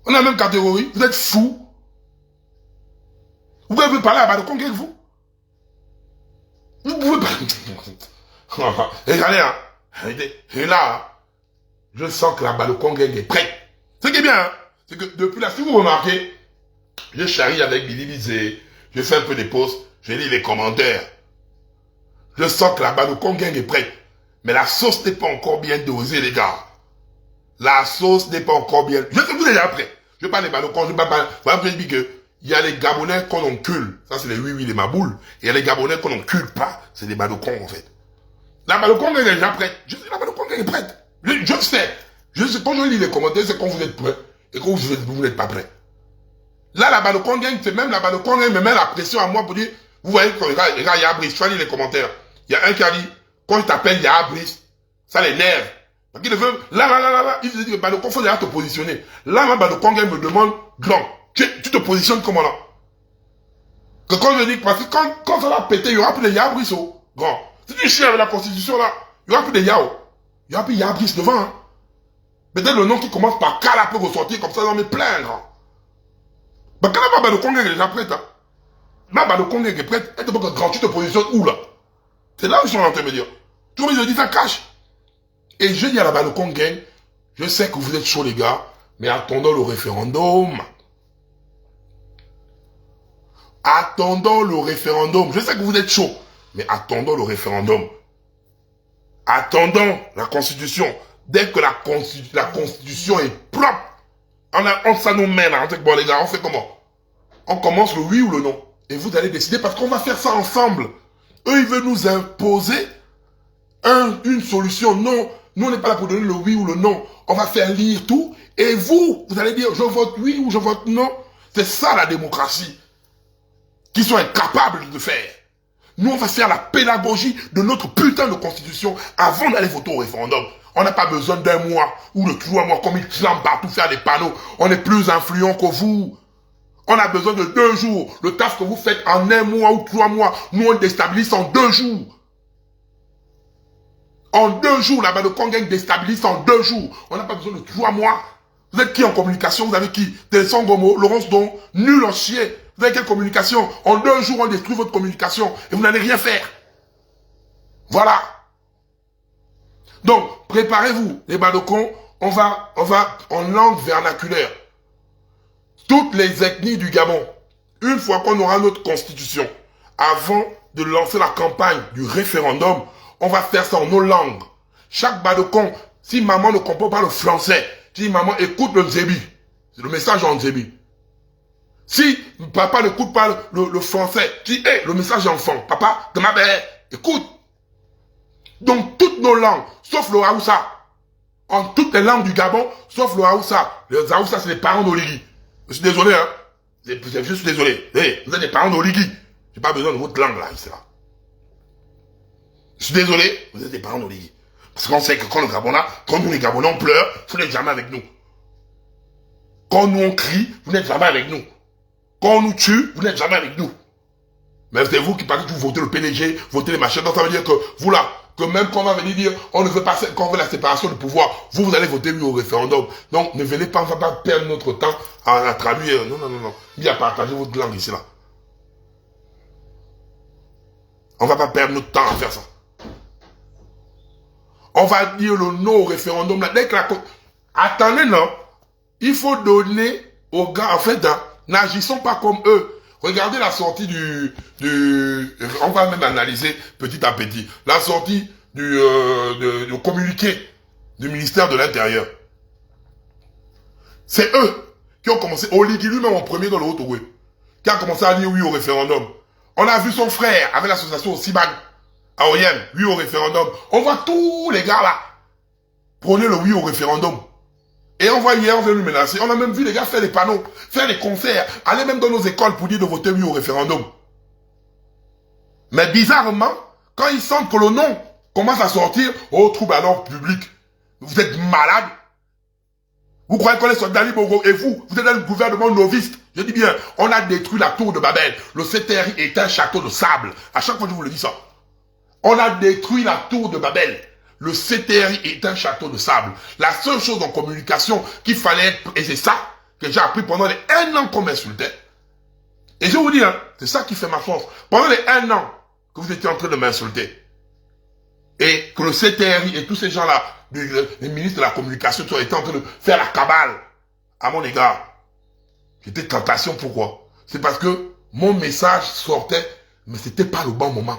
On a la même catégorie. Vous êtes fous. Vous pouvez parler à balocon gang, vous? Vous pouvez pas. Regardez, hein. Et là, je sens que la balocon gang est prête. Ce qui est bien, hein, c'est que depuis là, si vous remarquez, je charrie avec Billy Bizet, je fais un peu des posts, je lis les commentaires. Je sens que la balocon gang est prête. Mais la sauce n'est pas encore bien dosée, les gars. La sauce n'est pas encore bien. Je suis déjà prêt. Je parle des balocons, je parle. Voilà, je dis que Il y a les Gabonais qu'on encule. Ça, c'est les oui, les maboules. Et il y a les Gabonais qu'on n'encule pas. C'est les Badokong, en fait. La Badokong est déjà prête. Je sais, la Badokong est prête. Je sais. Quand je lis les commentaires, c'est quand vous êtes prêts. Et quand vous n'êtes pas prêts. Là, la Badokong, c'est même la Badokong, me met la pression à moi pour dire, vous voyez, regarde, il y a Brice, tu vas lire les commentaires. Il y a un qui a dit, quand il t'appelle, il y a Brice. Ça l'énerve. Parce qu'il veut, là, il dit, Badokong, faut déjà te positionner. Là, ma Badokong, elle me demande, grand, tu te positionnes comment là? Que quand je dis, parce que quand ça va péter, il y aura plus de Yabris, oh, grand. Si tu chies avec la constitution là, il y aura plus de Yao. Il y aura plus de Yabris devant, hein. Peut-être le nom qui commence par Kala peut ressortir comme ça dans mes pleins, grand. Mais quand la Badokong est déjà prête, hein. Ma Badokong est prête, elle te dit que grand, tu te positionnes où là? C'est là où ils sont en train de me dire. Tout le monde, je dis ça cache. Et je dis à la Badokong gang, je sais que vous êtes chauds les gars, mais attendons le référendum. Attendons le référendum. Je sais que vous êtes chaud, mais attendons le référendum. Attendons la Constitution. Dès que la Constitution est propre, ça nous mène. On dit, bon les gars, on fait comment? On commence le oui ou le non. Et vous allez décider parce qu'on va faire ça ensemble. Eux, ils veulent nous imposer une solution. Non, nous, on n'est pas là pour donner le oui ou le non. On va faire lire tout. Et vous allez dire, je vote oui ou je vote non. C'est ça la démocratie. Qui sont incapables de faire. Nous, on va faire la pédagogie de notre putain de constitution avant d'aller voter au référendum. On n'a pas besoin d'un mois ou de 3 mois comme ils clament partout faire des panneaux. On est plus influent que vous. On a besoin de 2 jours. Le taf que vous faites en 1 mois ou 3 mois, nous on déstabilise en 2 jours. En 2 jours, la Badokong gang déstabilise en 2 jours. On n'a pas besoin de 3 mois. Vous êtes qui en communication? Vous avez qui? Télésang Gomo, Laurence Don, nul en chier. Vous avez quelle communication? En 2 jours, on détruit votre communication et vous n'allez rien faire. Voilà. Donc, préparez-vous, les Badokong, on va en langue vernaculaire. Toutes les ethnies du Gabon, une fois qu'on aura notre constitution, avant de lancer la campagne du référendum, on va faire ça en nos langues. Chaque Badokong, si maman ne comprend pas le français, si maman écoute le Nzebi, c'est le message en Nzebi. Si papa n'écoute pas le français, dis, hey, le message enfant, papa, de ma mère, écoute. Donc toutes nos langues, sauf le Haoussa, en toutes les langues du Gabon, sauf le Haoussa. Les Haoussa, c'est les parents d'Oligui. Je suis désolé, hein. Je suis désolé. Hey, vous êtes des parents d'Oligui. J'ai pas besoin de votre langue, là, ici, là. Je suis désolé, vous êtes des parents d'Oligui. Parce qu'on sait que quand nous les Gabonais, on pleure, vous n'êtes jamais avec nous. Quand nous on crie, vous n'êtes jamais avec nous. Quand on nous tue, vous n'êtes jamais avec nous. Mais c'est vous qui parlez que vous votez le PDG, votez les machins. Donc ça veut dire que vous là, que même quand on va venir dire, on ne veut pas, quand on veut la séparation du pouvoir, vous allez voter oui au référendum. Donc ne venez pas, on ne va pas perdre notre temps à traduire. Non. Il y a partagé votre langue ici là. On ne va pas perdre notre temps à faire ça. On va dire le non au référendum là. Dès que attendez, non. Il faut donner aux gars, en fait, hein, n'agissons pas comme eux. Regardez la sortie on va même analyser petit à petit, la sortie du communiqué du ministère de l'Intérieur. C'est eux qui ont commencé, Oligui lui-même en premier dans le Haut-Togo, qui a commencé à dire oui au référendum. On a vu son frère avec l'association Sibag, à Oyem, oui au référendum. On voit tous les gars là, prenez le oui au référendum. Et on voit hier, on veut nous menacer. On a même vu les gars faire des panneaux, faire des concerts, aller même dans nos écoles pour dire de voter oui au référendum. Mais bizarrement, quand ils sentent que le non commence à sortir, oh, trouble à l'ordre public. Vous êtes malades. Vous croyez qu'on est sur Dali Bogo et vous êtes dans le gouvernement noviste. Je dis bien, on a détruit la tour de Babel. Le CTRI est un château de sable. À chaque fois que je vous le dis ça. On a détruit la tour de Babel. Le CTRI est un château de sable. La seule chose en communication qu'il fallait être, et c'est ça que j'ai appris pendant les 1 an qu'on m'insultait. Et je vous dis, hein, c'est ça qui fait ma force. Pendant les 1 an que vous étiez en train de m'insulter, et que le CTRI et tous ces gens-là, les ministres de la communication, étaient en train de faire la cabale à mon égard. J'étais tentation, pourquoi? C'est parce que mon message sortait, mais c'était pas le bon moment.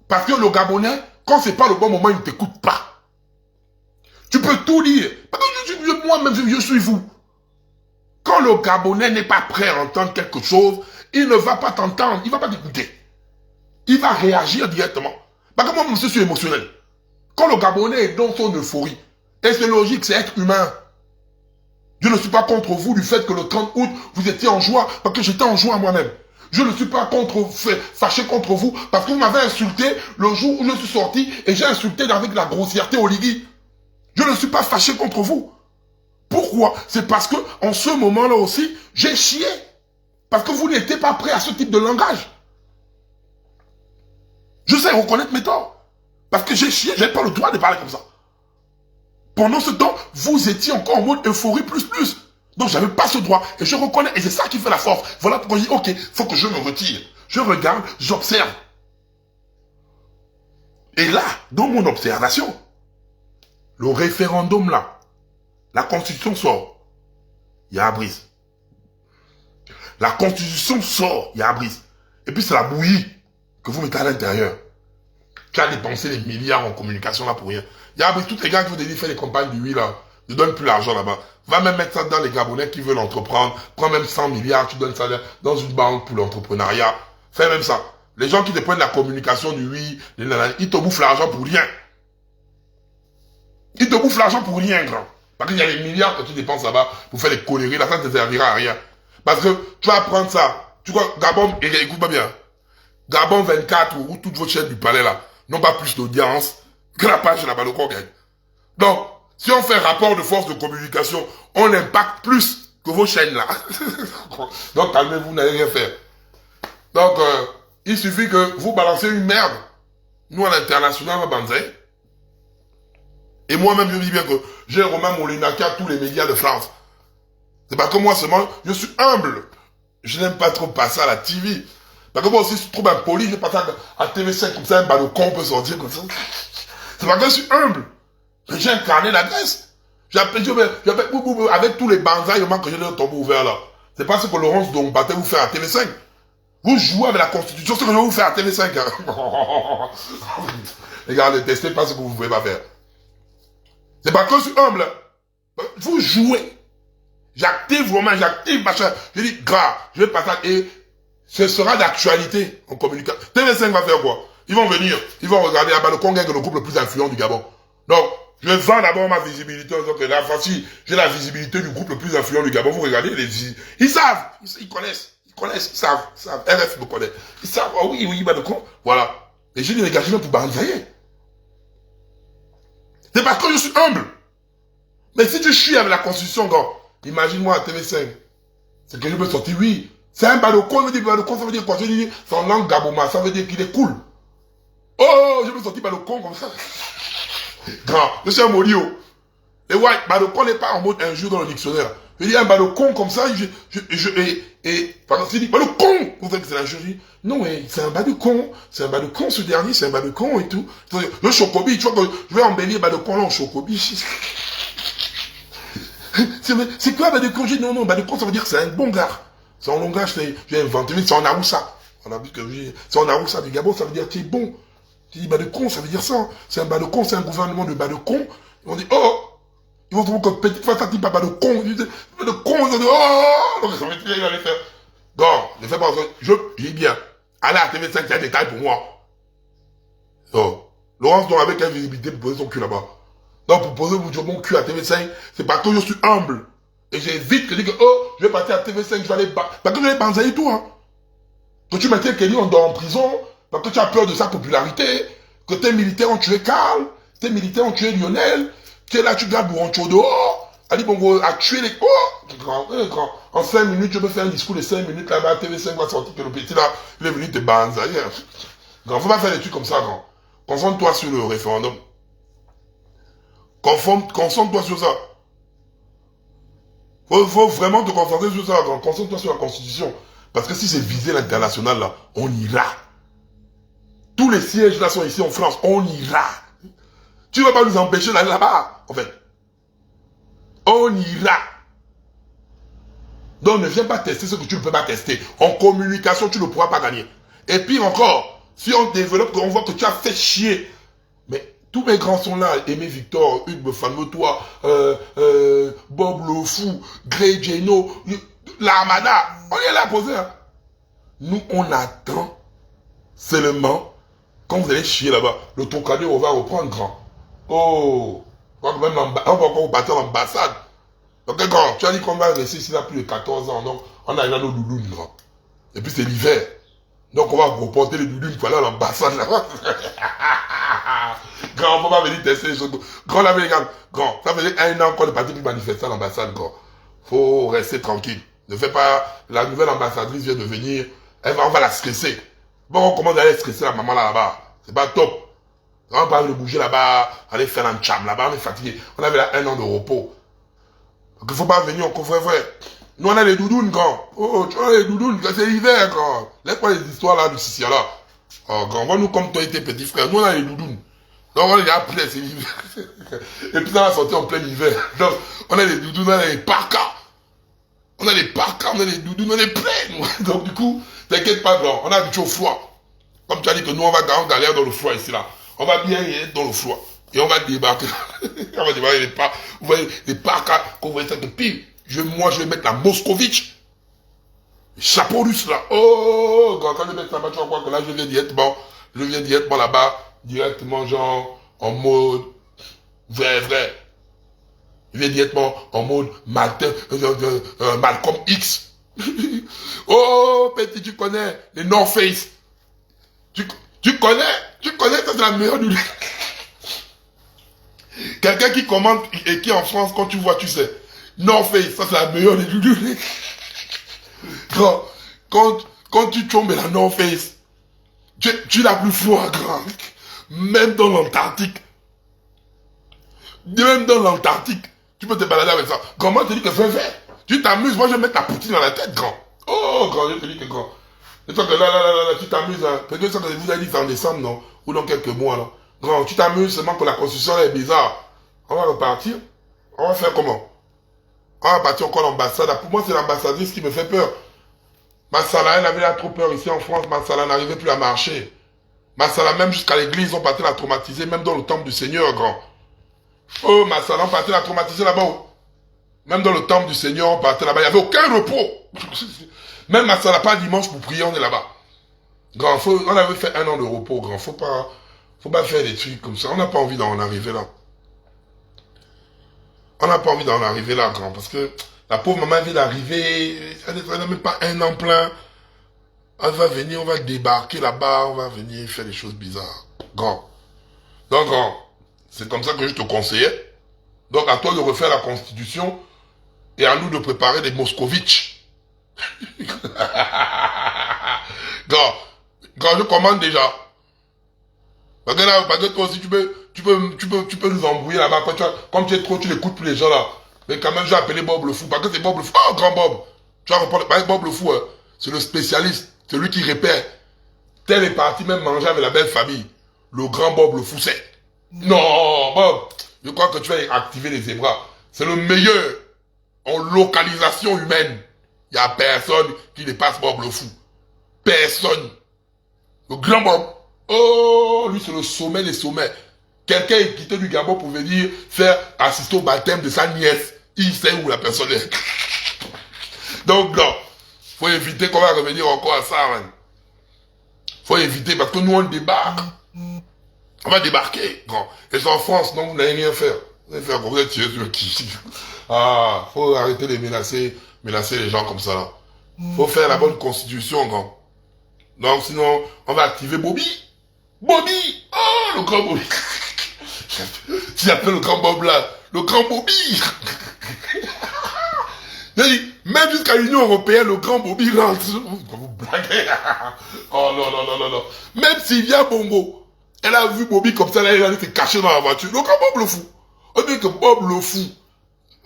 Parce que le Gabonais, quand c'est pas le bon moment, il ne t'écoute pas. Tu peux tout dire. Parce que moi-même, je suis vous. Quand le Gabonais n'est pas prêt à entendre quelque chose, il ne va pas t'entendre, il ne va pas t'écouter. Il va réagir directement. Parce que moi, monsieur, je suis émotionnel. Quand le Gabonais est dans son euphorie, et c'est logique, c'est être humain. Je ne suis pas contre vous du fait que le 30 août, vous étiez en joie, parce que j'étais en joie moi-même. Je ne suis pas fâché contre vous, parce que vous m'avez insulté le jour où je suis sorti, et j'ai insulté avec la grossièreté Oligui. Je ne suis pas fâché contre vous. Pourquoi? C'est parce que en ce moment-là aussi, j'ai chié. Parce que vous n'étiez pas prêt à ce type de langage. Je sais reconnaître mes torts. Parce que j'ai chié, je n'ai pas le droit de parler comme ça. Pendant ce temps, vous étiez encore en mode euphorie plus. Donc, je n'avais pas ce droit. Et je reconnais. Et c'est ça qui fait la force. Voilà pourquoi je dis, ok, il faut que je me retire. Je regarde, j'observe. Et là, dans mon observation, le référendum là, la constitution sort. Il y a Abris. La constitution sort. Il y a Abris. Et puis, c'est la bouillie que vous mettez à l'intérieur. Tu as dépensé des milliards en communication là pour rien. Il y a tous les gars qui veulent faire des campagnes du oui là, ne donnent plus l'argent là-bas. Va même mettre ça dans les Gabonais qui veulent entreprendre. Prends même 100 milliards, tu donnes ça dans une banque pour l'entrepreneuriat. Fais même ça. Les gens qui te prennent la communication du oui, ils te bouffent l'argent pour rien. Ils te bouffent l'argent pour rien, grand. Parce qu'il y a des milliards que tu dépenses là-bas pour faire des conneries. Là, ça ne te servira à rien. Parce que tu vas prendre ça. Tu vois, Gabon, écoute pas bien. Gabon 24 ou toutes vos chaînes du palais là n'ont pas plus d'audience que la page de la Balocon gagne. Donc, si on fait un rapport de force de communication, on impacte plus que vos chaînes là. Donc, calmez-vous, vous n'allez rien faire. Donc, il suffit que vous balancez une merde. Nous, à l'international, on va banzer. Et moi-même, je dis bien que j'ai Romain Molinaki à tous les médias de France. C'est pas que moi seulement, je suis humble. Je n'aime pas trop passer à la TV. Parce que moi aussi, je suis trop impoli, je passe à TV5 comme ça, un balcon peut sortir comme ça. C'est parce que je suis humble. J'ai incarné la Grèce. Avec tous les banzailles que j'ai dans le tombeau ouvert là. C'est pas ce que Laurence Dombaté vous fait à TV5. Vous jouez avec la Constitution, c'est ce que je vais vous faire à TV5. Hein. Les gars, ne testez pas ce que vous ne pouvez pas faire. C'est parce que je suis humble. Vous jouez. J'active vraiment, j'active machin. Je dis, gras, je vais passer et ce sera d'actualité en communication. TV5 va faire quoi? Ils vont venir, ils vont regarder, ah bah le Congo est le groupe le plus influent du Gabon. Donc, je vends d'abord ma visibilité en disant que là, voici, j'ai la visibilité du groupe le plus influent du Gabon. Vous regardez, ils savent, ils connaissent, ils savent. RF me connaît. Ils savent, oh oui, bah le con, voilà. Et j'ai des engagements pour banzailler. C'est parce que je suis humble. Mais si tu chies avec la Constitution, gars, imagine-moi à TV5. C'est que je peux sortir, oui. C'est un balcon, ça veut dire quoi? Je dis, c'est en langue gaboma, ça veut dire qu'il est cool. Oh, je peux sortir balcon comme ça. Grand, je suis un molio. Et ouais, balcon n'est pas en mode injure dans le dictionnaire. Je dis un balcon comme ça, pardon, c'est dit, balcon! Vous savez que c'est l'injure. Non, c'est un balcon ce dernier, c'est un balcon et tout. Le chocobi, tu vois que je vais embellir balcon là en chocobi. C'est quoi balcon? Je dis non, balcon ça veut dire que c'est un bon gars. C'est en langage, j'ai inventé, c'est en Aroussa. On a vu que c'est en Aroussa du Gabon, ça veut dire que tu es bon. Tu dis balcon, ça veut dire ça. C'est un balcon, c'est un gouvernement de balcon. On dit, oh, ils vont trouver que petite fois ça dit pas balcon. Ils disent, balcon, ils dit, oh, donc ça veut dire qu'il allait faire. Donc, ne fais pas ça. Je dis bien, allez à TV5, c'est un détail pour moi. Donc, Laurence doit avec la visibilité pour poser son cul là-bas. Donc, pour poser mon cul à TV5, c'est parce que je suis humble. Et j'évite que je dis que, oh, je vais partir à TV5, je vais aller parce que je vais banzailler tout, hein. Que tu mettais Kelly en prison, parce que tu as peur de sa popularité, que tes militaires ont tué Karl, tes militaires ont tué Lionel, tu es là, tu gardes Bourancho dehors, Ali Bongo a tué les... Oh, grand. En 5 minutes, je peux faire un discours de 5 minutes là-bas, TV5 va sortir que le petit là, il est venu te banzailler. Grand, faut pas faire des trucs comme ça, grand. Concentre-toi sur le référendum. Concentre-toi sur ça. Faut vraiment te concentrer sur ça. Concentre-toi sur la Constitution. Parce que si c'est visé l'international, là, on ira. Tous les sièges là sont ici en France. On ira. Tu ne vas pas nous empêcher d'aller là-bas, en fait. On ira. Donc ne viens pas tester ce que tu ne peux pas tester. En communication, tu ne pourras pas gagner. Et pire encore, si on développe, on voit que tu as fait chier. Mais tout mes grands sont là. Aimé Victor, Hugues fameux toi, Bob le Fou, Grey Geno, l'Armada. On est là posé. Hein. Nous, on attend seulement quand vous allez chier là-bas. Le Trocadéro, on va reprendre grand. Oh, on va encore partir en ambassade. Donc, grand, tu as dit qu'on va rester ici là plus de 14 ans. Donc, on a déjà nos doudounes, grand. Et puis, c'est l'hiver. Donc, on va reporter les doudounes pour aller à l'ambassade là-bas. Grand, on ne peut pas venir tester les choses. Grand, la vérité, grand, ça faisait 1 an qu'on est parti pour manifester à l'ambassade, grand. Faut rester tranquille. Ne fais pas, la nouvelle ambassadrice vient de venir, on va la stresser. Bon, on commence à aller stresser la maman là-bas. C'est pas top. On va pas aller bouger là-bas, aller faire un tcham là-bas, on est fatigué. On avait là 1 an de repos. Donc il faut pas venir encore, frère. Nous on a les doudounes, grand. Oh, tu vois les doudounes, c'est l'hiver, grand. Laisse-moi les histoires là du Sicile là. Oh, grand, vois-nous comme toi et tes petits frères. Nous on a les doudounes. Donc on est déjà prêts, c'est l'hiver. Et puis ça va sortir en plein hiver. Donc on a les doudounes, on a les parkas. On a les parkas, on a les doudounes, on est prêts. Donc du coup, t'inquiète pas, grand. On a habitué au froid. Comme tu as dit que nous on va galère dans le froid ici là. On va bien y être dans le froid. Et on va débarquer. On va débarquer les parcs. Vous voyez, les parkas, quand vous voyez ça de pile. Moi, je vais mettre la Moscovitch. Chapeau russe là. Oh, quand je vais mettre là-bas, tu vas voir que là, je viens directement là-bas. Directement, genre, en mode vrai. Je viens directement en mode Malcolm X. Oh, petit, tu connais les North Face. Tu connais, ça c'est la meilleure du... Quelqu'un qui commande et qui en France, quand tu vois, tu sais. North Face, ça c'est la meilleure des doudous. Quand tu tombes la North Face, tu l'as plus froid, grand. Même dans l'Antarctique. Tu peux te balader avec ça. Grand, moi, je te dis que fais. Tu t'amuses, moi je vais mettre ta poutine dans la tête, grand. Oh, grand, je te dis que grand. Et toi que là, tu t'amuses, hein. Peut-être que ça, vous avez dit ça en décembre, non? Ou dans quelques mois, là. Grand, tu t'amuses seulement que la constitution là, est bizarre. On va repartir. On va faire comment? On va partir encore à l'ambassade. Pour moi, c'est l'ambassadrice qui me fait peur. Massala, elle avait là trop peur ici en France. Massala n'arrivait plus à marcher. Massala, même jusqu'à l'église, on partait la traumatiser, même dans le temple du Seigneur, grand. Oh, Massala, on partait la traumatiser là-bas. Même dans le temple du Seigneur, on partait là-bas. Il n'y avait aucun repos. Même Massala, pas dimanche pour prier, on est là-bas. Grand, on avait fait 1 an de repos, grand. Faut pas faire des trucs comme ça. On n'a pas envie d'en arriver là. On n'a pas envie d'en arriver là, grand. Parce que la pauvre maman vient d'arriver. Elle n'a même pas 1 an plein. Elle va venir, on va débarquer là-bas. On va venir faire des choses bizarres. Grand. Donc, grand, c'est comme ça que je te conseillais. Donc, à toi de refaire la constitution. Et à nous de préparer des Moscovitch. Grand, je commande déjà. Parce que toi aussi, tu peux nous embrouiller là-bas. Comme tu es trop, tu n'écoutes plus les gens là. Mais quand même, j'ai appelé Bob le Fou. Parce que c'est Bob le Fou. Oh, grand Bob. Tu vas reprendre. Bob le Fou, hein. C'est le spécialiste. C'est lui qui répère. Tel est parti même manger avec la belle famille. Le grand Bob le Fou, c'est. Non, Bob. Je crois que tu vas activer les zébras. C'est le meilleur en localisation humaine. Il n'y a personne qui dépasse Bob le Fou. Personne. Le grand Bob. Oh, lui c'est le sommet des sommets. Quelqu'un est quitté du Gabon pour venir assister au baptême de sa nièce. Il sait où la personne est. Donc non, faut éviter qu'on va revenir encore à ça, man. Faut éviter parce que nous on débarque. On va débarquer, grand. Et c'est en France, donc vous n'allez rien faire. Vous allez faire comme vous êtes tiré sur le qui. Ah, faut arrêter de menacer les gens comme ça, là. Faut faire la bonne constitution, grand. Donc sinon, on va activer Bobby. Bobby! Oh, le grand Bobby! Tu appelles le grand Bob là. Le grand Bobby! Même jusqu'à l'Union Européenne, le grand Bobby rentre. Vous blaguez. Oh non. Même Sylvia Bongo, elle a vu Bobby comme ça, là, elle allait se cacher dans la voiture. Le grand Bob le Fou. On dit que Bob le Fou.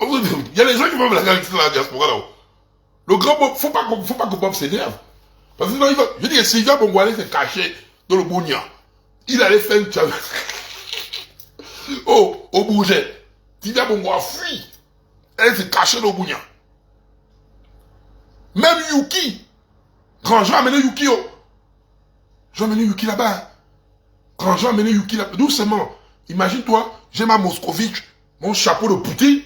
Il y a des gens qui vont blaguer avec ça dans la diaspora là. Le grand Bob, faut pas que Bob s'énerve. Parce que sinon, je dis que Sylvia Bongo allait se cacher dans le Bounia. Il allait faire une challenge. Oh, au Bourget. Sylvia Bongo a fui. Elle s'est cachée dans le Bounia. Même Yuki. Grand, je vais amener Yuki. Je vais amener Yuki là-bas. Grand, je vais amener Yuki là-bas. Doucement. Imagine-toi, j'ai ma Moscovitch, mon chapeau de Poutine,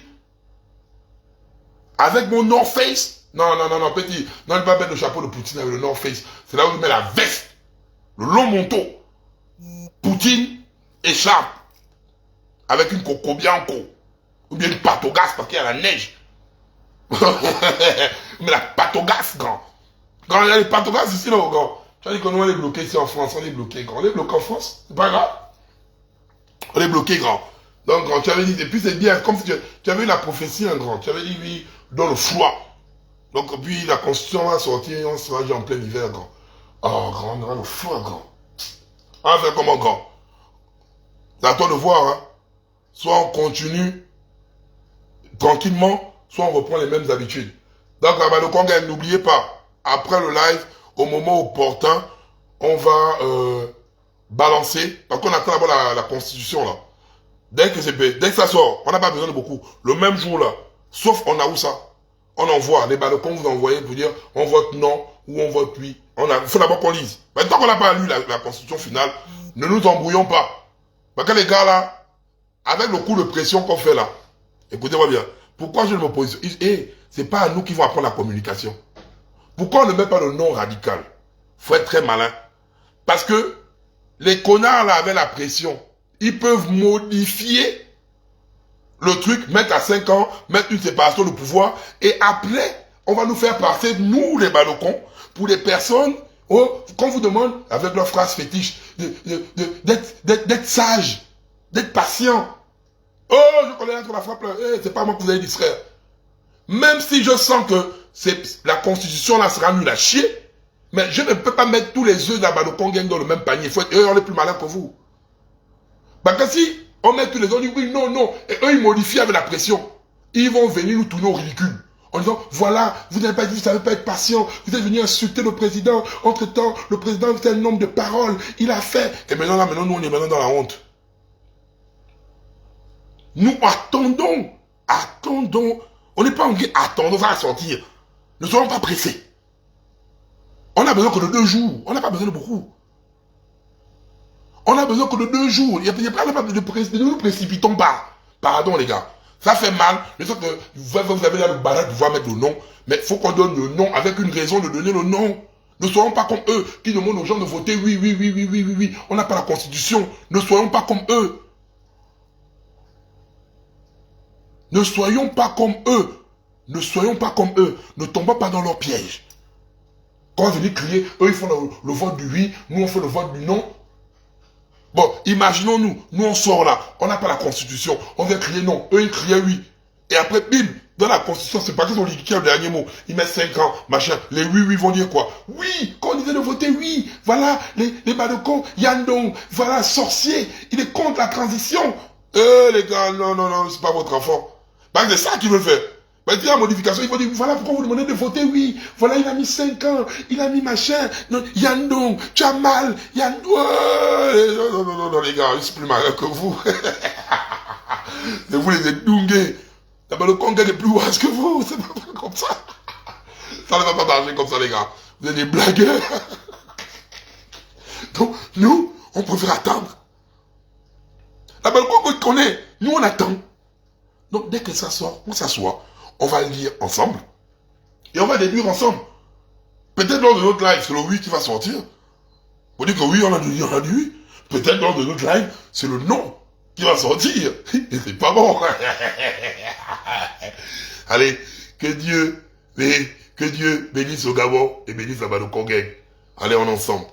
avec mon North Face. Non, petit. Non, il ne va pas mettre le chapeau de Poutine avec le North Face. C'est là où il met la veste, le long manteau. Poutine, écharpe, avec une Coco Bianco, ou bien une pâte au gaz parce qu'il y a la neige. Mais la pâte au gaz, grand. Quand il y a les pâtes au gaz ici, là, grand. Tu as dit qu'on va les bloquer ici en France, on est bloqué, grand. On est bloqué en France, c'est pas grave. On est bloqué, grand. Donc, grand, tu avais dit, et puis c'est bien, comme si tu avais eu la prophétie, hein, grand. Tu avais dit, oui, dans le froid. Donc, puis la Constitution va sortir, on sera en plein hiver, grand. Oh, grand, le froid, grand. On va faire comment, grand? C'est à toi de voir, hein. Soit on continue tranquillement, soit on reprend les mêmes habitudes. Donc, là-bas, le Congrès, n'oubliez pas, après le live, au moment opportun, on va balancer, parce qu'on attend d'abord la Constitution, là. Dès que ça sort, on n'a pas besoin de beaucoup. Le même jour, là, sauf on a où ça? On envoie, les balcons, vous envoyez pour dire, on vote non, ou on vote oui. Il faut d'abord qu'on lise. Mais tant qu'on n'a pas lu la Constitution finale, ne nous embrouillons pas. Parce que les gars, là, avec le coup de pression qu'on fait là, écoutez-moi bien, pourquoi je ne m'oppose? C'est pas à nous qui vont apprendre la communication. Pourquoi on ne met pas le nom radical? Faut être très malin. Parce que les connards là avec la pression, ils peuvent modifier le truc, mettre à 5 ans, mettre une séparation de pouvoir, et après, on va nous faire passer, nous les balcons, pour des personnes, qu'on vous demande, avec leur phrase fétiche, d'être sage, d'être patient. Oh, je connais la frappe là, c'est pas moi que vous allez distraire. Même si je sens que la Constitution là sera nulle à chier, mais je ne peux pas mettre tous les œufs d'Abado Congen dans le même panier. On est plus malin que vous. Parce que si on met tous les œufs, on dit oui, non, et eux ils modifient avec la pression. Ils vont venir nous tourner au ridicule. En disant, voilà, vous n'avez pas dit, vous ne savez pas être patient, vous êtes venu insulter le président. Entre-temps, le président fait un nombre de paroles, il a fait. Et maintenant, nous, on est maintenant dans la honte. Nous attendons. On n'est pas en guerre, attendons, ça va sortir. Ne soyons pas pressés. On n'a besoin que de 2 jours. On n'a pas besoin de beaucoup. On a besoin que de 2 jours. Ne nous précipitons pas. Pardon, les gars. Ça fait mal. Je sais que vous avez là le barrage de pouvoir mettre le nom. Mais il faut qu'on donne le nom avec une raison de donner le nom. Ne soyons pas comme eux qui demandent aux gens de voter oui. On n'a pas la Constitution. Ne soyons pas comme eux. Ne soyons pas comme eux. Ne soyons pas comme eux. Ne tombons pas dans leur piège. Quand on vient crier, eux ils font le vote du oui, nous on fait le vote du non. Bon, imaginons-nous, nous on sort là, on n'a pas la Constitution, on vient crier non, eux ils criaient oui. Et après, bim, dans la Constitution, c'est pas qu'ils ont liqué le dernier mot. Ils mettent 5 ans, machin. Les oui vont dire quoi? Oui, quand on disait de voter oui, voilà, les Badoko, Yandong, voilà, sorcier, il est contre la transition. Les gars, non, c'est pas votre enfant. Parce que c'est ça qu'ils veulent faire. Mais il y a la modification, il faut dire, voilà pourquoi vous demandez de voter oui. Voilà, il a mis 5 ans, il a mis machin. Non, Yandong, tu as mal, Yandong. Non, les gars, je suis plus malin que vous. C'est vous les Ndungé. Le Congrès est plus ouest que vous, c'est pas comme ça. Ça ne va pas marcher comme ça, les gars. Vous êtes des blagueurs. Donc, nous, on préfère attendre. Le Congrès connaît, nous on attend. Donc, dès que ça sort, on s'assoit, on va lire ensemble, et on va déduire ensemble. Peut-être lors de notre live, c'est le oui qui va sortir. On dit que oui, on a dit oui. Peut-être lors de notre live, c'est le non qui va sortir. Et c'est pas bon. Allez, que Dieu bénisse au Gabon et bénisse la Bado Congrès. Allez, on est ensemble.